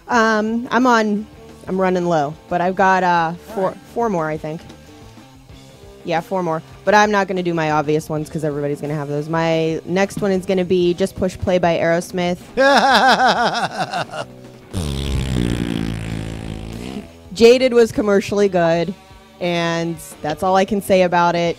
I'm running low, but I've got four more, I think. Yeah, 4 more. But I'm not going to do my obvious ones because everybody's going to have those. My next one is going to be Just Push Play by Aerosmith. Jaded was commercially good, and that's all I can say about it.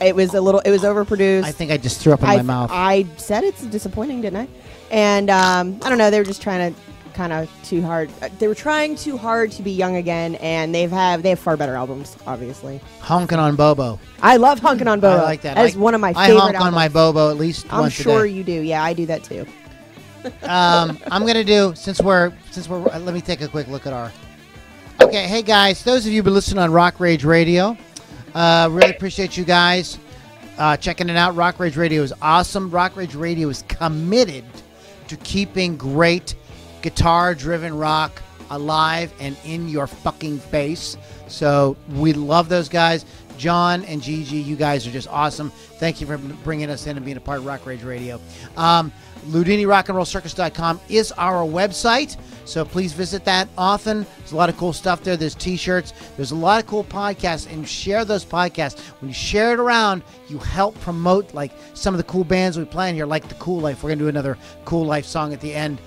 It was overproduced.
I think I just threw up in my mouth.
I said it's disappointing, didn't I? And I don't know, they were just trying to kind of too hard. They were trying too hard to be young again, and they have far better albums, obviously.
Honkin' on Bobo.
I love Honkin' on Bobo.
I like that.
That is one of my favorite
I honk
albums.
on my Bobo at least
I'm
once
sure
a day.
you do. Yeah, I do that too.
I'm gonna do since we're let me take a quick look at our. Okay, hey guys, those of you who've been listening on Rock Rage Radio, really appreciate you guys checking it out. Rock Rage Radio is awesome. Rock Rage Radio is committed to keeping great guitar-driven rock alive and in your fucking face. So we love those guys. John and Gigi, you guys are just awesome. Thank you for bringing us in and being a part of Rock Rage Radio. LoudiniRockandRollCircus.com is our website, so please visit that often. There's a lot of cool stuff there. There's t-shirts. There's a lot of cool podcasts, and share those podcasts. When you share it around, you help promote like some of the cool bands we play in here, like the Cool Life. We're going to do another Cool Life song at the end.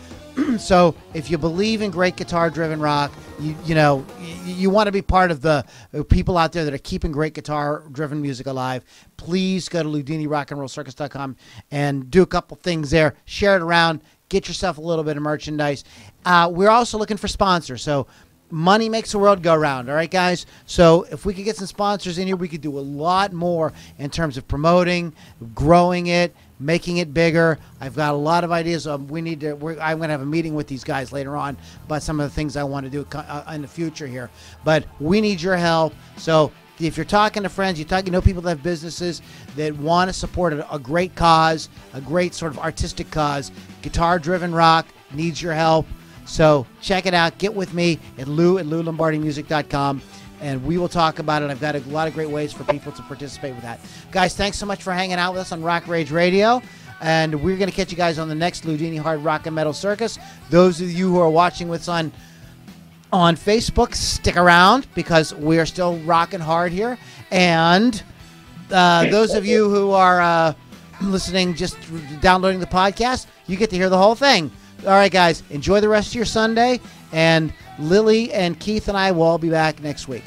So if you believe in great guitar-driven rock, you want to be part of the people out there that are keeping great guitar-driven music alive, please go to LoudiniRockandRollCircus.com and do a couple things there. Share it around. Get yourself a little bit of merchandise. We're also looking for sponsors. So money makes the world go round. All right, guys? So if we could get some sponsors in here, we could do a lot more in terms of promoting, growing it, making it bigger. I've got a lot of ideas. I'm going to have a meeting with these guys later on about some of the things I want to do in the future here. But we need your help. So if you're talking to friends, you know people that have businesses that want to support a great cause, a great sort of artistic cause, guitar-driven rock needs your help. So check it out. Get with me at lou@loulombardimusic.com. And we will talk about it. I've got a lot of great ways for people to participate with that. Guys, thanks so much for hanging out with us on Rock Rage Radio. And we're going to catch you guys on the next Loudini Hard Rock and Metal Circus. Those of you who are watching with us on Facebook, stick around because we are still rocking hard here. And those of you who are listening, just downloading the podcast, you get to hear the whole thing. All right, guys, enjoy the rest of your Sunday. And Lily and Keith and I will all be back next week.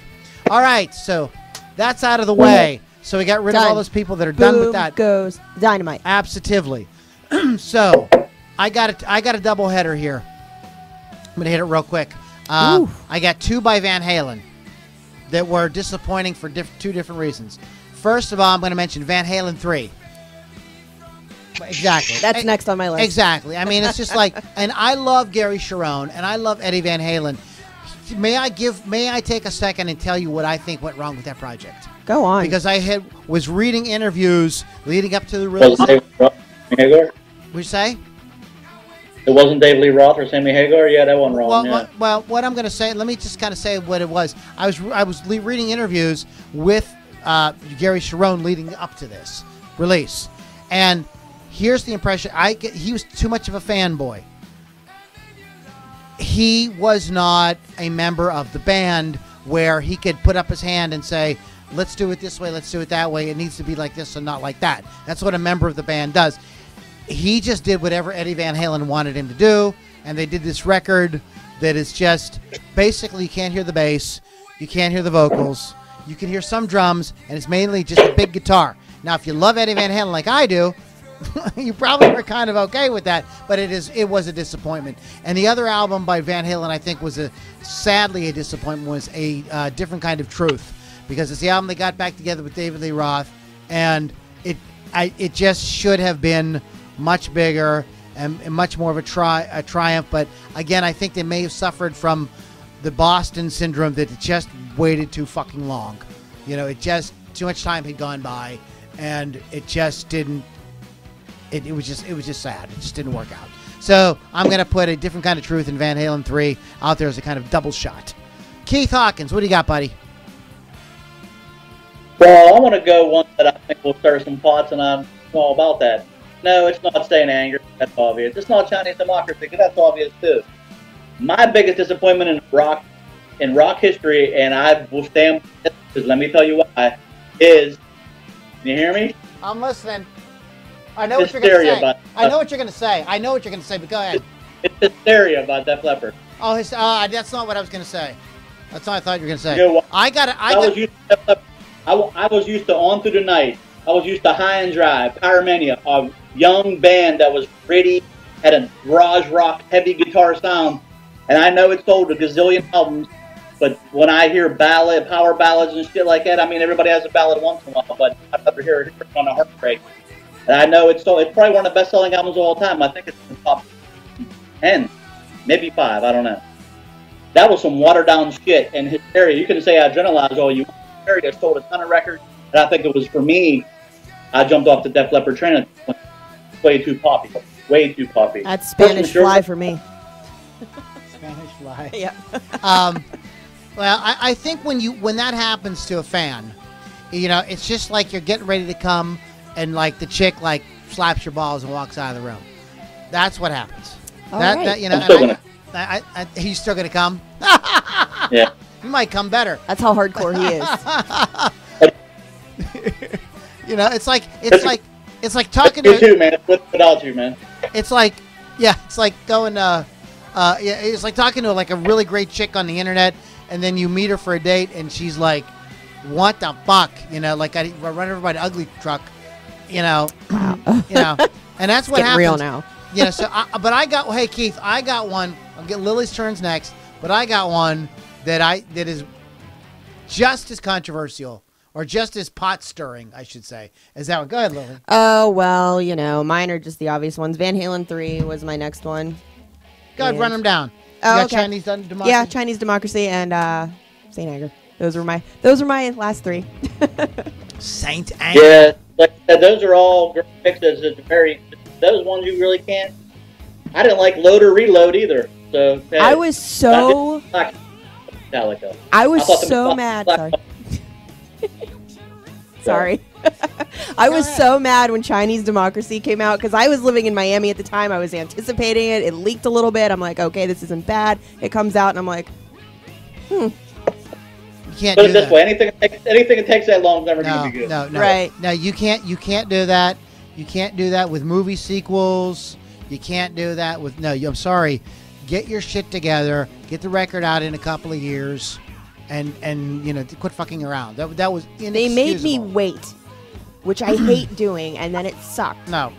All right, so that's out of the way. So we got rid of all those people that are done with that.
Goes dynamite.
Absolutely. So I got a double header here. I'm gonna hit it real quick. I got 2 by Van Halen that were disappointing for 2 different reasons. First of all, I'm going to mention Van Halen 3. Exactly.
That's next on my list.
Exactly. I mean, it's just like, and I love Gary Cherone, and I love Eddie Van Halen. May I take a second and tell you what I think went wrong with that project?
Go on.
Because I was reading interviews leading up to the release.
Dave Roth, Hagar?
What'd you say?
It wasn't Dave Lee Roth or Sammy Hagar? Yeah, that one wrong.
Well, what I'm going to say, let me just kind of say what it was. I was reading interviews with Gary Cherone leading up to this release, and here's the impression I get: he was too much of a fanboy. He was not a member of the band where he could put up his hand and say, let's do it this way, let's do it that way. It needs to be like this and not like that. That's what a member of the band does. he just did whatever Eddie Van Halen wanted him to do, and they did this record that is just basically you can't hear the bass, you can't hear the vocals, you can hear some drums, and it's mainly just a big guitar. Now, if you love Eddie Van Halen like I do, you probably were kind of okay with that, but it was a disappointment. And the other album by Van Halen, I think, was sadly a disappointment, was a Different Kind of Truth, because it's the album they got back together with David Lee Roth, and it just should have been much bigger and much more of a triumph. But again, I think they may have suffered from the Boston syndrome, that it just waited too fucking long. It just too much time had gone by, and it just didn't. It was just sad. It just didn't work out. So I'm going to put A Different Kind of Truth in Van Halen 3 out there as a kind of double shot. Keith Hawkins, what do you got, buddy?
Well, I want to go one that I think will stir some pots, and I'm all about that. No, it's not Staying Angry. That's obvious. It's not Chinese Democracy, because that's obvious too. My biggest disappointment in rock history, and I will stand with it, because let me tell you why, is, can you hear me?
I'm listening. I know what you're going to
Hysteria
say. I know what you're going to say. But go ahead.
It's Hysteria by Def Leppard.
Oh, that's not what I was going to say. That's not what I thought you were going to say.
You know what?
I
was used to On Through the Night. I was used to High and Dry, Pyromania, a young band that was gritty, had a garage rock, heavy guitar sound. And I know it sold a gazillion albums, but when I hear power ballads and shit like that, I mean, everybody has a ballad once in a while, but I'd never hear it on a heartbreak. And I know it's probably one of the best-selling albums of all time. I think it's in the top 10, maybe 5, I don't know. That was some watered-down shit. And Hysteria, you can say I generalize all you want. Hysteria sold a ton of records, and I think it was, for me, I jumped off the Def Leppard train. Way too poppy. Way too poppy.
That's Spanish Fly for me.
Spanish Fly.
Yeah.
Well, I think when that happens to a fan, it's just like you're getting ready to come, and like the chick slaps your balls and walks out of the room. That's what happens. He's still gonna come.
Yeah.
He might come better.
That's how hardcore he is.
It's like talking
to you too, man. Without you, man.
It's like going it's like talking to like a really great chick on the internet, and then you meet her for a date, and she's like, "What the fuck?" Like I run over by the ugly truck,
Wow.
and that's what
happens.
happens.
Real now.
Hey Keith, I got one. I'll get Lily's turns next, but I got one that is just as controversial, or just as pot stirring, I should say. Is that one? Go ahead, Lily.
Oh well, mine are just the obvious ones. Van Halen 3 was my next one.
Go ahead, run them down.
Oh,
you got
okay.
Chinese Democracy.
Yeah, Chinese Democracy and Saint Anger. Those were my last 3.
Saint Anger.
Yeah, like I said, those are all great mixes. Those ones you really can't. I didn't like Load or Reload either. So hey,
I was so
Metallica.
I was so mad. Sorry. Sorry. I was so mad when Chinese Democracy came out, because I was living in Miami at the time. I was anticipating it. It leaked a little bit. I'm like, okay, this isn't bad. It comes out, and I'm like,
You can't
Put
do
it this
that.
way: anything that takes that long is never going to be good.
No.
Right.
No, you can't do that. You can't do that with movie sequels. You can't do that with I'm sorry. Get your shit together. Get the record out in a couple of years, and quit fucking around. That was inexcusable.
they made me wait, which I hate doing, and then it sucked.
No.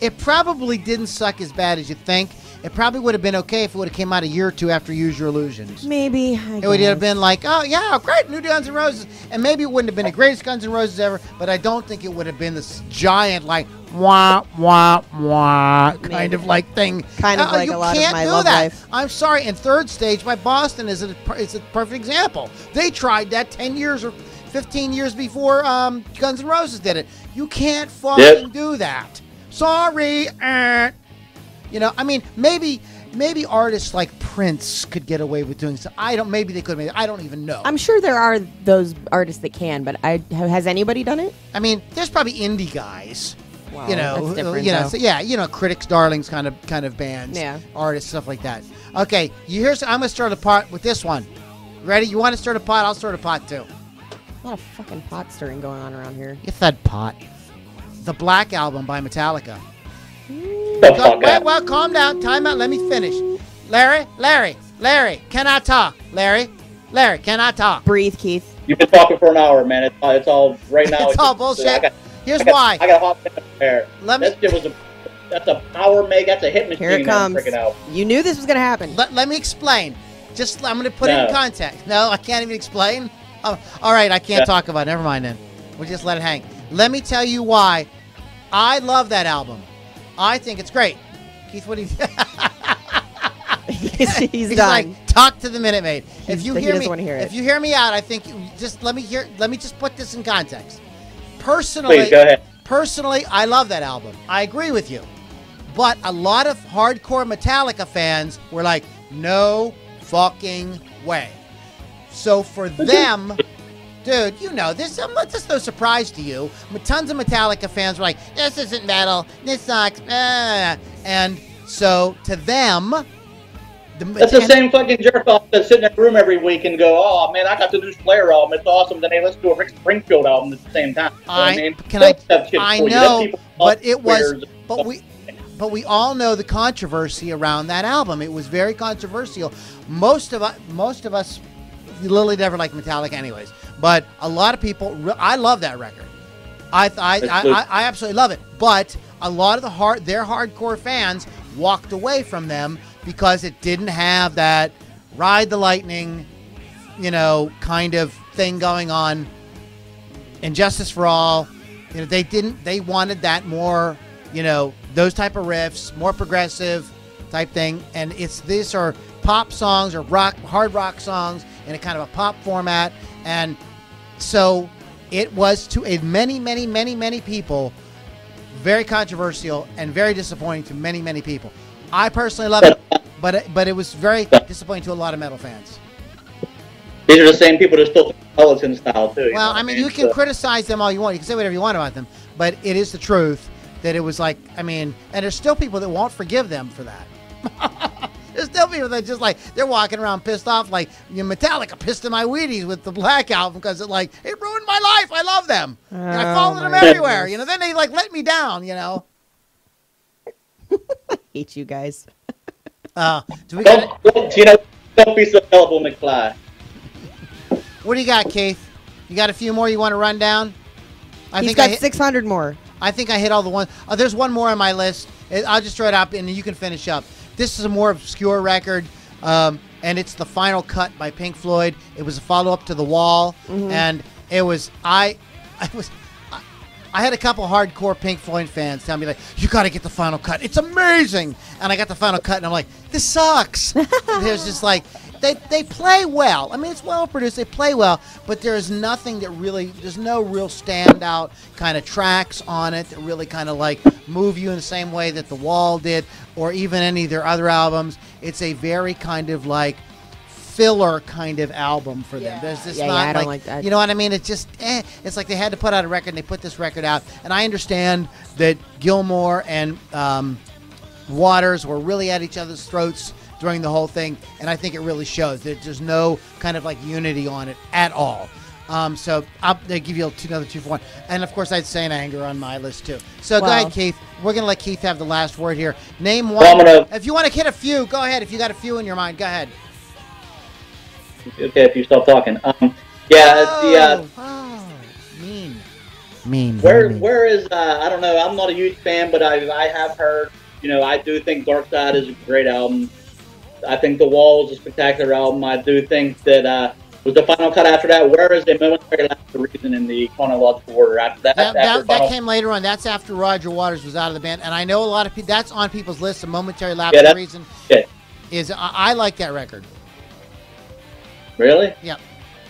It probably didn't suck as bad as you think. It probably would have been okay if it would have came out a year or two after Use Your Illusions.
Maybe.
It would have been like, oh, yeah, great, new Guns N' Roses. And maybe it wouldn't have been the greatest Guns N' Roses ever, but I don't think it would have been this giant, like, wah, wah, wah kind of like thing.
Kind of like a lot of my love life.
I'm sorry. And Third Stage by Boston is a perfect example. They tried that 10 years or 15 years before Guns N' Roses did it. You can't fucking do that. Sorry. I mean, maybe artists like Prince could get away with doing so. Maybe they could. I don't even know.
I'm sure there are those artists that can, but has anybody done it? I
mean, there's probably indie guys.
Wow, that's different,
so, critics, darlings, kind of bands, artists, stuff like that. Okay, I'm gonna start a pot with this one. Ready? You want to start a pot? I'll start a pot too.
A lot of fucking pot stirring going on around here.
You said pot. The Black Album by Metallica.
The fuck out.
Well, calm down. Time out. Let me finish. Larry, can I talk? Larry, can I talk?
Breathe, Keith.
You've been talking for an hour, man. It's all right now.
It's all bullshit. Here's why.
I got a hot minute there.
Let me.
That shit was that's a power make. That's a hit machine.
Here it comes.
Freaking out.
You knew this was going to happen.
Let me explain. I'm going to put it in context. No, I can't even explain. Oh, all right, I can't talk about it. Never mind then. We'll just let it hang. Let me tell you why I love that album. I think it's great. Keith, what do you
He's done.
like, talk to the Minute Maid. If you
He
hear
doesn't
me,
wanna hear it.
if you hear me out, I think let me just put this in context. Personally,
Please go ahead.
Personally, I love that album. I agree with you. But a lot of hardcore Metallica fans were like, no fucking way. So for them, dude, you know, this is no surprise to you. Tons of Metallica fans were like, this isn't metal. This sucks. And so to them,
That's the same fucking jerk off that sit in a room every week and go, "Oh man, I got the new Slayer album. It's awesome." Then hey, let's do a Rick Springfield album at the same time. You know what I mean?
I know, but it was, but we all know the controversy around that album. It was very controversial. Most of us, Lily never liked Metallica, anyways. But a lot of people, I love that record. I absolutely love it. But a lot of their hardcore fans walked away from them because it didn't have that Ride the Lightning, you know, kind of thing going on. And Justice for All, you know, they wanted that more, you know, those type of riffs, more progressive type thing. And these are pop songs or hard rock songs in a kind of a pop format. And so it was to many people very controversial and very disappointing to many people. I personally love it, but it was very disappointing to a lot of metal fans.
These are the same people that still think Pelican style too.
Well, I mean, you can criticize them all you want. You can say whatever you want about them, but it is the truth that it was like, I mean, and there's still people that won't forgive them for that. There's still people that just like, they're walking around pissed off like, you know, Metallica pissed in my Wheaties with the Black Album because it ruined my life. I love them. And I followed them everywhere.
goodness.
You know, then they like let me down, you know.
I hate you guys.
Do we got
don't be so gullible, McFly.
What do you got, Keith? You got a few more you want to run down?
He's got 600 more.
I think I hit all the ones. There's one more on my list. I'll just throw it up and you can finish up. This is a more obscure record, and it's The Final Cut by Pink Floyd. It was a follow-up to The Wall, and it was I had a couple hardcore Pink Floyd fans tell me like, you got to get The Final Cut. It's amazing. And I got The Final Cut, and I'm like, this sucks. There's just like, they play well. I mean, it's well produced. They play well, but there's nothing that really, there's no real standout kind of tracks on it that really kind of like move you in the same way that The Wall did, or even any of their other albums. It's a very kind of like filler kind of album for them. There's this
I don't like that.
You know what I mean? It's just, it's like they had to put out a record and they put this record out. And I understand that Gilmour and Waters were really at each other's throats during the whole thing, and I think it really shows that there's no kind of like unity on it at all. So I'll give you another 2 for 1. And of course, I'd say an Anger on my list too. So go ahead, Keith. We're going to let Keith have the last word here. Name one. If you want to hit a few, go ahead. If you got a few in your mind, go ahead.
Okay, if you stop talking.
Mean.
Where is I don't know. I'm not a huge fan, but I have heard. You know, I do think Dark Side is a great album. I think The Wall is a spectacular album. I do think that was The Final Cut after that. Where is the Momentary Lapse of Reason in the chronological order after that?
That came later on. That's after Roger Waters was out of the band, and I know a lot of people. That's on people's list. A Momentary Lapse of Reason is. I like that record.
Really?
Yeah.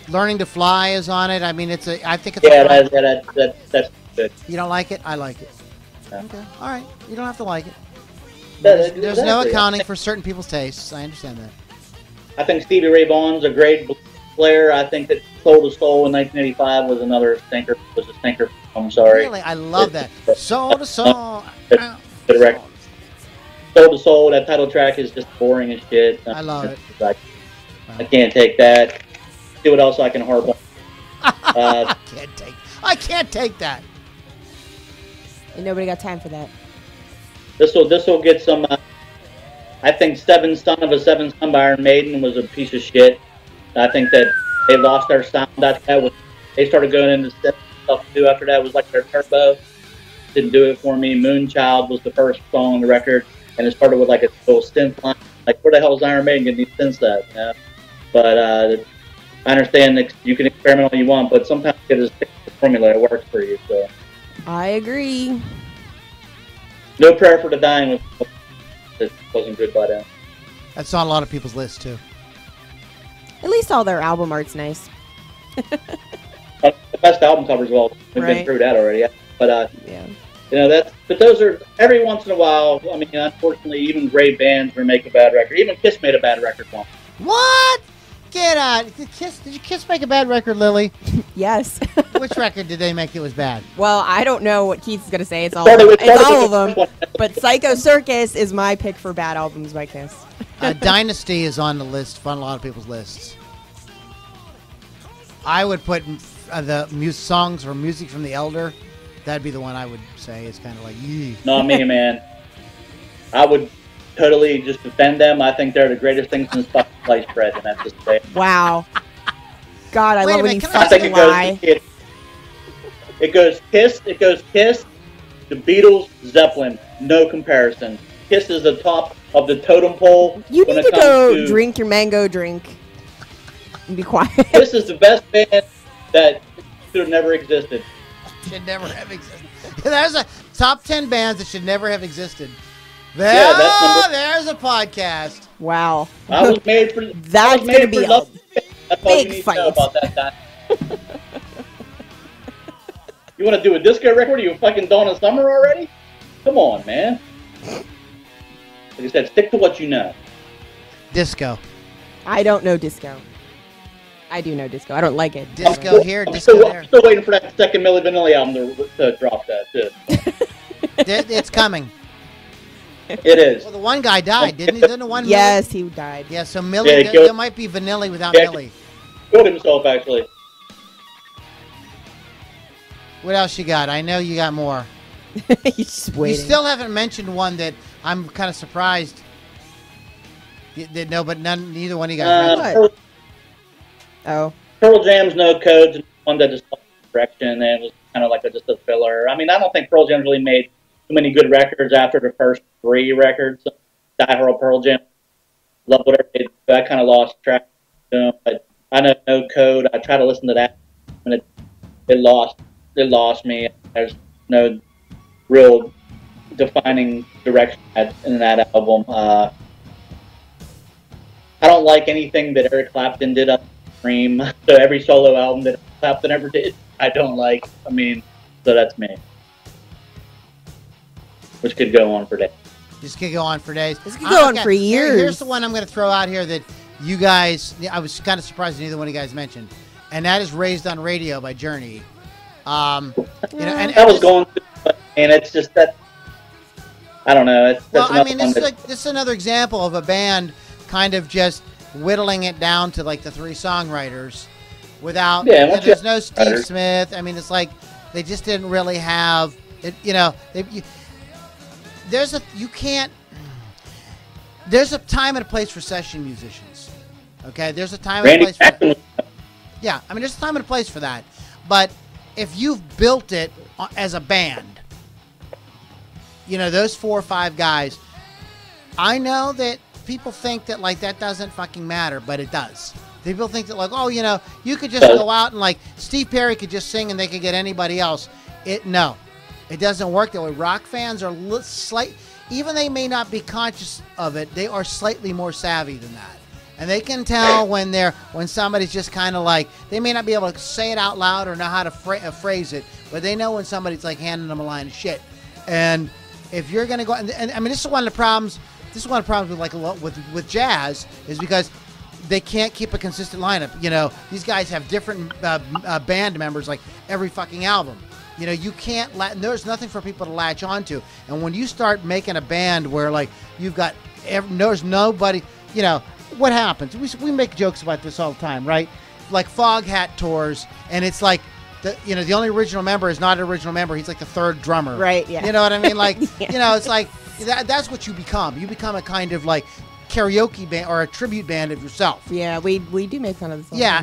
Learning to Fly is on it. I mean, I think it's.
That's good.
You don't like it? I like it.
Yeah.
Okay. All right. You don't have to like it.
There's
no accounting for certain people's tastes. I understand that.
I think Stevie Ray Vaughan's a great player. I think that Soul to Soul in 1985 was another stinker. I'm sorry.
Really, I love that. Soul to Soul.
Good record. Soul to Soul. That title track is just boring as shit.
I love it.
I can't take that. See what else I can harp on.
I can't take that.
Ain't nobody got time for that.
This will get some. I think Seven Son of a Seven Son by Iron Maiden was a piece of shit. I think that they lost their sound after that. They started going into stuff to do after that. It was like their turbo. Didn't do it for me. Moonchild was the first song on the record, and it started with like a little synth line. Like, where the hell is Iron Maiden getting these synths at? You know? But I understand that you can experiment all you want, but sometimes you get a formula that works for you. So
I agree.
No Prayer for the Dying wasn't good by them.
That's on a lot of people's lists too.
At least all their album art's nice.
The best album covers, well, we've been through that already. But
yeah,
you know, but those are every once in a while. I mean, unfortunately, even great bands make a bad record. Even Kiss made a bad record once.
What? Get out! Did you Kiss make a bad record, Lily?
yes.
Which record did they make that was bad?
Well, I don't know what Keith's gonna say. It's all
Started with
of them. But Psycho Circus is my pick for bad albums by Kiss.
Dynasty is on the list, on a lot of people's lists. I would put the songs or music from The Elder. That'd be the one I would say is kind of like, yee.
Not me, man. I would totally just defend them. I think they're the greatest things since fucking sliced bread, and that's just the
Wow. God, I
Wait a
love when you
minute, can I
I think
fucking lie.
it goes Kiss, the Beatles, Zeppelin, no comparison. Kiss is the top of the totem pole.
You
when
need
it
to
comes
go drink your mango drink and be quiet.
Kiss is the best band that should have never existed.
Should never have existed. There's a top 10 bands that should never have existed.
Yeah, that's
there's a podcast.
Wow.
I was made for
That's gonna be a
love. That's all you
big
need
fight.
to know about that time. You want to do a disco record? Are you fucking Donna Summer already? Come on, man. Like I said, stick to what you know.
Disco.
I don't know disco. I do know disco. I don't like it.
Disco here,
I'm
disco
still,
there.
I'm still waiting for that second Milli Vanilli album to drop that, too.
It's coming.
It is.
Well, the one guy died, didn't he? Didn't the one?
Yes, he died.
Yeah, so Millie,
Yeah, he killed-
there might be Vanilli without
Yeah.
Millie.
Killed himself, actually.
What else you got? I know you got more.
He's just waiting.
You still haven't mentioned one that I'm kind of surprised. No, but neither one of you guys mentioned.
What? Oh.
Pearl Jam's No Codes, and one that just lost direction, and it was kind of like just a filler. I mean, I don't think Pearl Jam's really made too many good records after the first 3 records. Die Hard, Pearl Jam, love whatever they do. I kind of lost track. But I know No Code. I try to listen to that, and it lost me. There's no real defining direction in that album. I don't like anything that Eric Clapton did on Scream. So every solo album that Clapton ever did, I don't like. I mean, so that's me. Which could go on for days.
This could go on for days.
This could go on for years.
Here's the one I'm going to throw out here that you guys, I was kind of surprised neither one of you guys mentioned, and that is Raised on Radio by Journey. And
That was going through, and it's just that, I don't know.
Well, I mean, this is another example of a band kind of just whittling it down to like the 3 songwriters without, there's no Steve Smith. I mean, it's like they just didn't really have it, there's a time and a place for session musicians. Okay, there's a time and a place for yeah, I mean, there's a time and a place for that. But if you've built it as a band, those 4 or 5 guys, I know that people think that like that doesn't fucking matter, but it does. People think that like, oh, you could just go out and like Steve Perry could just sing and they could get anybody else. No, it doesn't work that way. Rock fans are even they may not be conscious of it, they are slightly more savvy than that. And they can tell when somebody's just kind of like, they may not be able to say it out loud or know how to phrase it, but they know when somebody's like handing them a line of shit. And if you're going to go, and I mean, this is one of the problems with like with jazz is because they can't keep a consistent lineup. These guys have different band members like every fucking album. You can't there's nothing for people to latch onto. And when you start making a band where like you've got there's nobody, what happens? We make jokes about this all the time, right? Like Fog Hat tours, and it's like the only original member is not an original member. He's like the 3rd drummer,
right? Yeah.
You know what I mean? Like
yeah.
It's like That's what you become. You become a kind of like karaoke band or a tribute band of yourself.
Yeah, we do make fun of the song.
Yeah,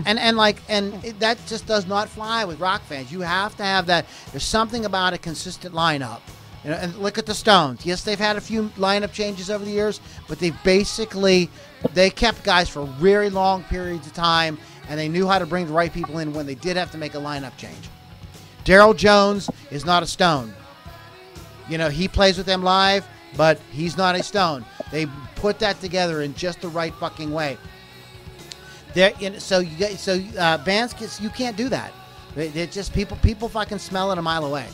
that just does not fly with rock fans. You have to have that. There's something about a consistent lineup. You know, and look at the Stones. Yes, they've had a few lineup changes over the years, but they kept guys for very long periods of time, and they knew how to bring the right people in when they did have to make a lineup change. Daryl Jones is not a Stone. You know, he plays with them live, but he's not a Stone. They put that together in just the right fucking way. Bands, you can't do that. It just people fucking smell it a mile away.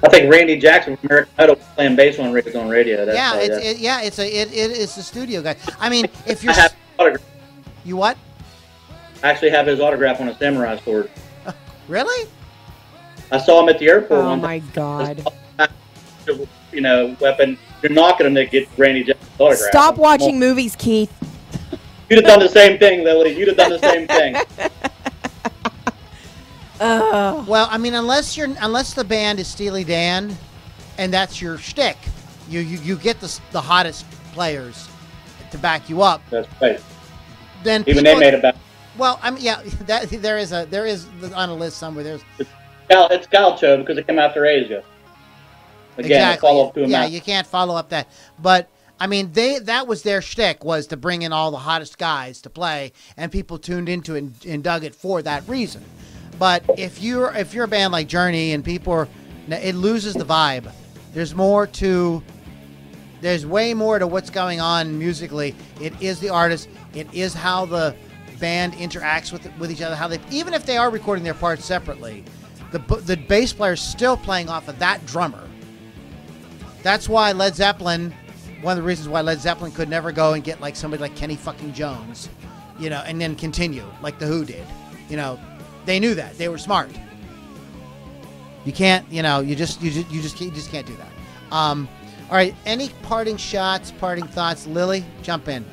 I think Randy Jackson from American Idol was playing bass on radio.
It is the studio guy. I mean, if you're
I have his autograph.
You what?
I actually have his autograph on a samurai sword.
Really?
I saw him at the airport.
Oh
one
my
time.
God!
You know, weapon. You're knocking him to get Randy Jackson's autograph.
Stop watching movies, Keith.
You'd have done the same thing, Lily. You'd have done the same thing.
Well, I mean, unless the band is Steely Dan, and that's your shtick, you get the hottest players to back you up.
That's right.
Then
Even they made it back.
Well, I mean, yeah, there is on a list somewhere. There's
It's Gaucho because it came after Asia. Again,
exactly.
follow up to
Yeah, you can't follow up that. But I mean, that was their shtick, was to bring in all the hottest guys to play, and people tuned into it and dug it for that reason. But if you're a band like Journey and it loses the vibe. There's way more to what's going on musically. It is the artist. It is how the band interacts with each other. Even if they are recording their parts separately, the bass player is still playing off of that drummer. That's why Led Zeppelin. One of the reasons why Led Zeppelin could never go and get like somebody like Kenny fucking Jones, you know, and then continue like the Who did. You know, they knew that. They were smart. You can't, you know, you just can't do that. All right, any parting shots, parting thoughts? Lily, jump in.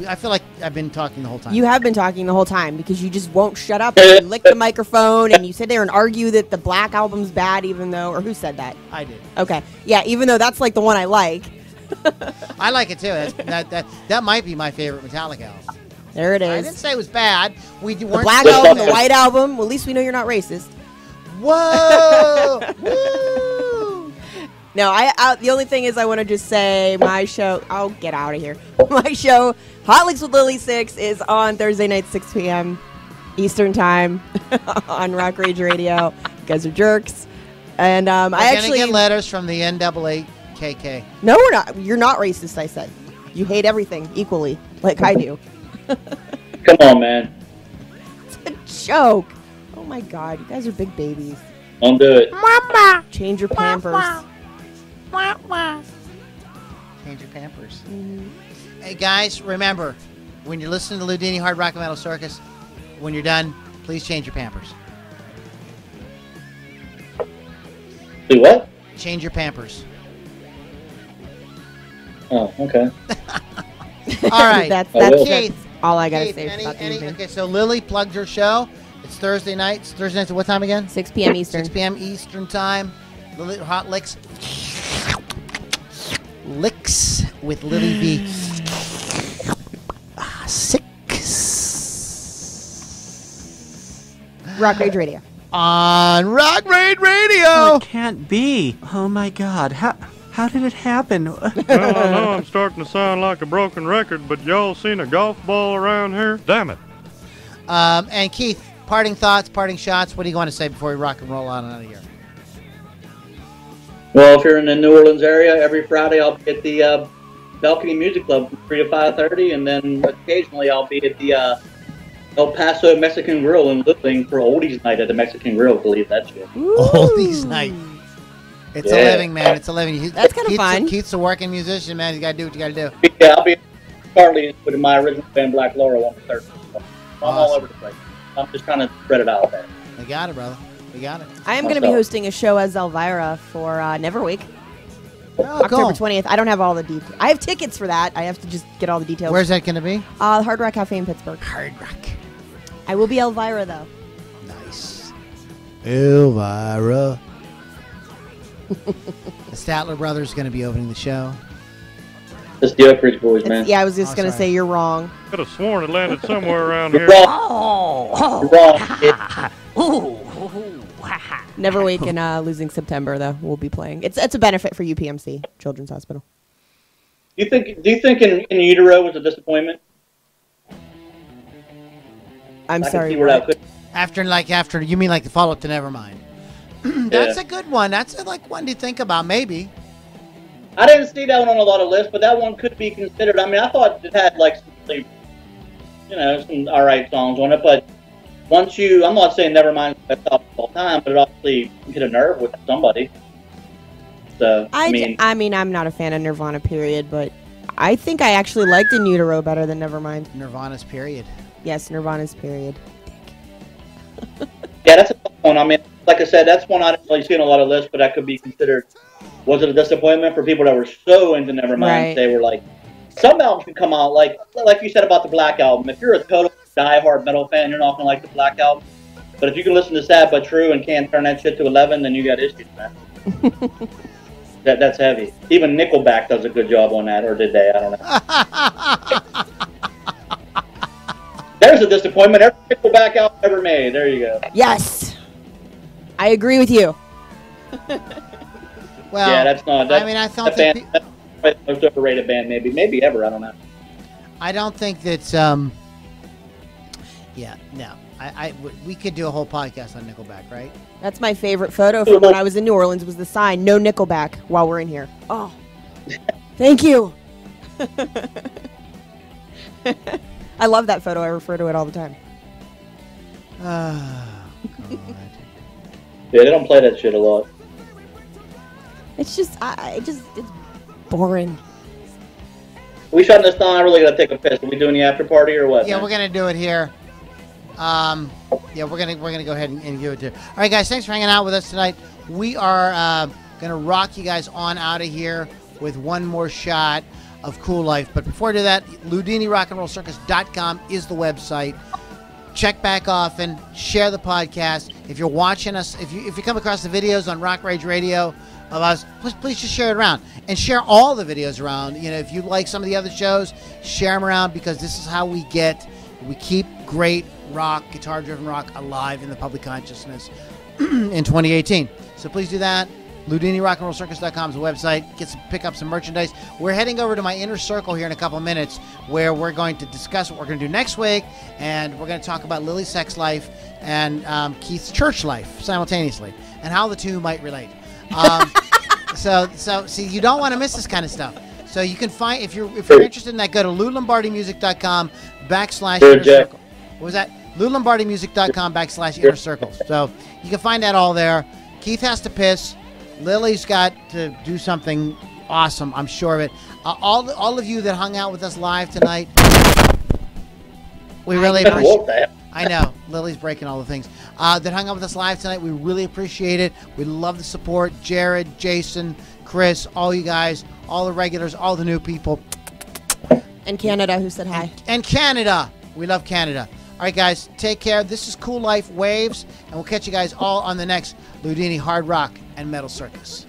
I feel like I've been talking the whole time.
You have been talking the whole time because you just won't shut up. And you lick the microphone and you sit there and argue that the Black album's bad, even though, or who said that?
I did.
Okay, yeah, even though that's like the one I like.
I like it too. That might be my favorite Metallica album.
There it
I
is.
didn't say it was bad. We
The
weren't.
Black album, the White album. Well, at least we know you're not racist.
Whoa! Woo!
No, the only thing is I want to just say my show. I'll get out of here. My show, Hot Licks with Lily 6, is on Thursday night, 6 p.m. Eastern time on Rock Rage Radio. You guys are jerks. And I actually
get letters from the NAAKK.
No, we're not. You're not racist. I said you hate everything equally, like I do.
Come on, man.
It's a joke. Oh my God, you guys are big babies.
Don't do it.
Change your Pampers.
Change your Pampers.
Mm-hmm.
Hey guys, remember, when you're listening to Loudini Hard Rock and Metal Circus, when you're done, please change your Pampers.
Do what?
Change your Pampers.
Oh, okay.
All right.
that's
Keith,
all I gotta
Keith,
say about the evening.
okay, so Lily plugged her show. It's Thursday nights. Thursday nights at what time again?
6 p.m. Eastern.
6 p.m. Eastern time. Lily, Hot Licks. Licks with Lily V. 6.
Rock Rage Radio.
On Rock Rage Radio.
Oh, it can't be. Oh my God. How did it happen?
Well, I know I'm starting to sound like a broken record, but y'all seen a golf ball around here? Damn it.
And Keith, parting thoughts, parting shots. What do you want to say before we rock and roll on another year?
Well, if you're in the New Orleans area, every Friday I'll be at the Balcony Music Club from 3 to 5:30, and then occasionally I'll be at the El Paso Mexican Grill in Living for Oldies Night at the Mexican Grill. Believe that shit.
Oldies Night. It's a living, man. It's a living.
That's kind of fun.
Keith's a working musician, man. You got to do what you got to do.
Yeah, I'll be partly with my original band Black Laurel on the 3rd. So I'm all over the place. I'm just trying to spread it out there.
We got it, brother. We got it.
I am going to be hosting a show as Elvira for Neverweek.
Oh,
October
cool.
20th. I don't have all the details. I have tickets for that. I have to just get all the details.
Where's that going to be?
Hard Rock Cafe in Pittsburgh.
Hard Rock.
I will be Elvira, though.
Nice. Elvira. The Statler brothers going to be opening the show.
It's the Oak Ridge Boys, man.
Yeah, I was just
Oh,
gonna
sorry.
say you're wrong.
Could have sworn it landed somewhere around
You're
here.
wrong. You're wrong.
Never Wake and Losing September though. We'll be playing. It's a benefit for UPMC Children's Hospital.
Do you think in Utero was a disappointment?
I'm
I
sorry.
can see where that
what?
could.
After you mean like the follow up to Nevermind? That's a good one. That's like one to think about, maybe.
I didn't see that one on a lot of lists, but that one could be considered. I mean, I thought it had like some, some all right songs on it, but once I'm not saying Nevermind is the best album of all time, but it obviously hit a nerve with somebody. So I mean,
I'm not a fan of Nirvana, period, but I think I actually liked In Utero better than Nevermind.
Nirvana's period.
Yes, Nirvana's period.
yeah, that's a tough one. I mean, like I said, that's one I didn't really see on a lot of lists, but that could be considered. Was it a disappointment for people that were so into Nevermind?
Right.
They were like, some albums can come out like you said about the Black Album. If you're a total die-hard metal fan, you're not gonna like the Black Album. But if you can listen to Sad But True and can't turn that shit to 11, then you got issues, man. That's heavy. Even Nickelback does a good job on that, or did they? I don't know. There's a disappointment. Every Nickelback album ever made. There you go.
Yes, I agree with you.
Well,
Yeah, that's not.
I mean, I thought
that
that
band, that's the most overrated band, maybe ever. I don't know.
I don't think that. Yeah, no. We could do a whole podcast on Nickelback, right?
That's my favorite photo from when I was in New Orleans. Was the sign "No Nickelback" while we're in here. Oh, thank you. I love that photo. I refer to it all the time.
Oh, God.
Yeah, they don't play that shit a lot.
It's just, it's boring.
We shutting this down. I really gotta take a piss. Are we doing the after party or what?
Yeah,
man?
we're gonna do it here. Yeah, we're gonna go ahead and give it to. All right, guys, thanks for hanging out with us tonight. We are gonna rock you guys on out of here with one more shot of Cool Life. But before I do that, LoudiniRockandRollCircus.com is the website. Check back often. Share the podcast. If you're watching us, if you come across the videos on Rock Rage Radio of us, please just share it around and share all the videos around. You know, if you like some of the other shows, share them around, because this is how we keep great rock, guitar-driven rock alive in the public consciousness in 2018. So please do that. LoudiniRockandRollCircus.com is the website. Pick up some merchandise. We're heading over to my inner circle here in a couple of minutes, where we're going to discuss what we're going to do next week, and we're going to talk about Lily's sex life and Keith's church life simultaneously, and how the two might relate. So see, you don't want to miss this kind of stuff. So you can find, if you're interested in that, go to LouLombardiMusic.com/inner circle. What was that? LouLombardiMusic.com/inner circle. So you can find that all there. Keith has to piss. Lily's got to do something awesome, I'm sure of it. All of you that hung out with us live tonight, we really appreciate. I know Lily's breaking all the things. That hung out with us live tonight, we really appreciate it. We love the support. Jared, Jason, Chris, all you guys, all the regulars, all the new people,
And Canada, who said hi.
and Canada. We love Canada. All right, guys, take care. This is Cool Life Waves, and we'll catch you guys all on the next Loudini Hard Rock and Metal Circus.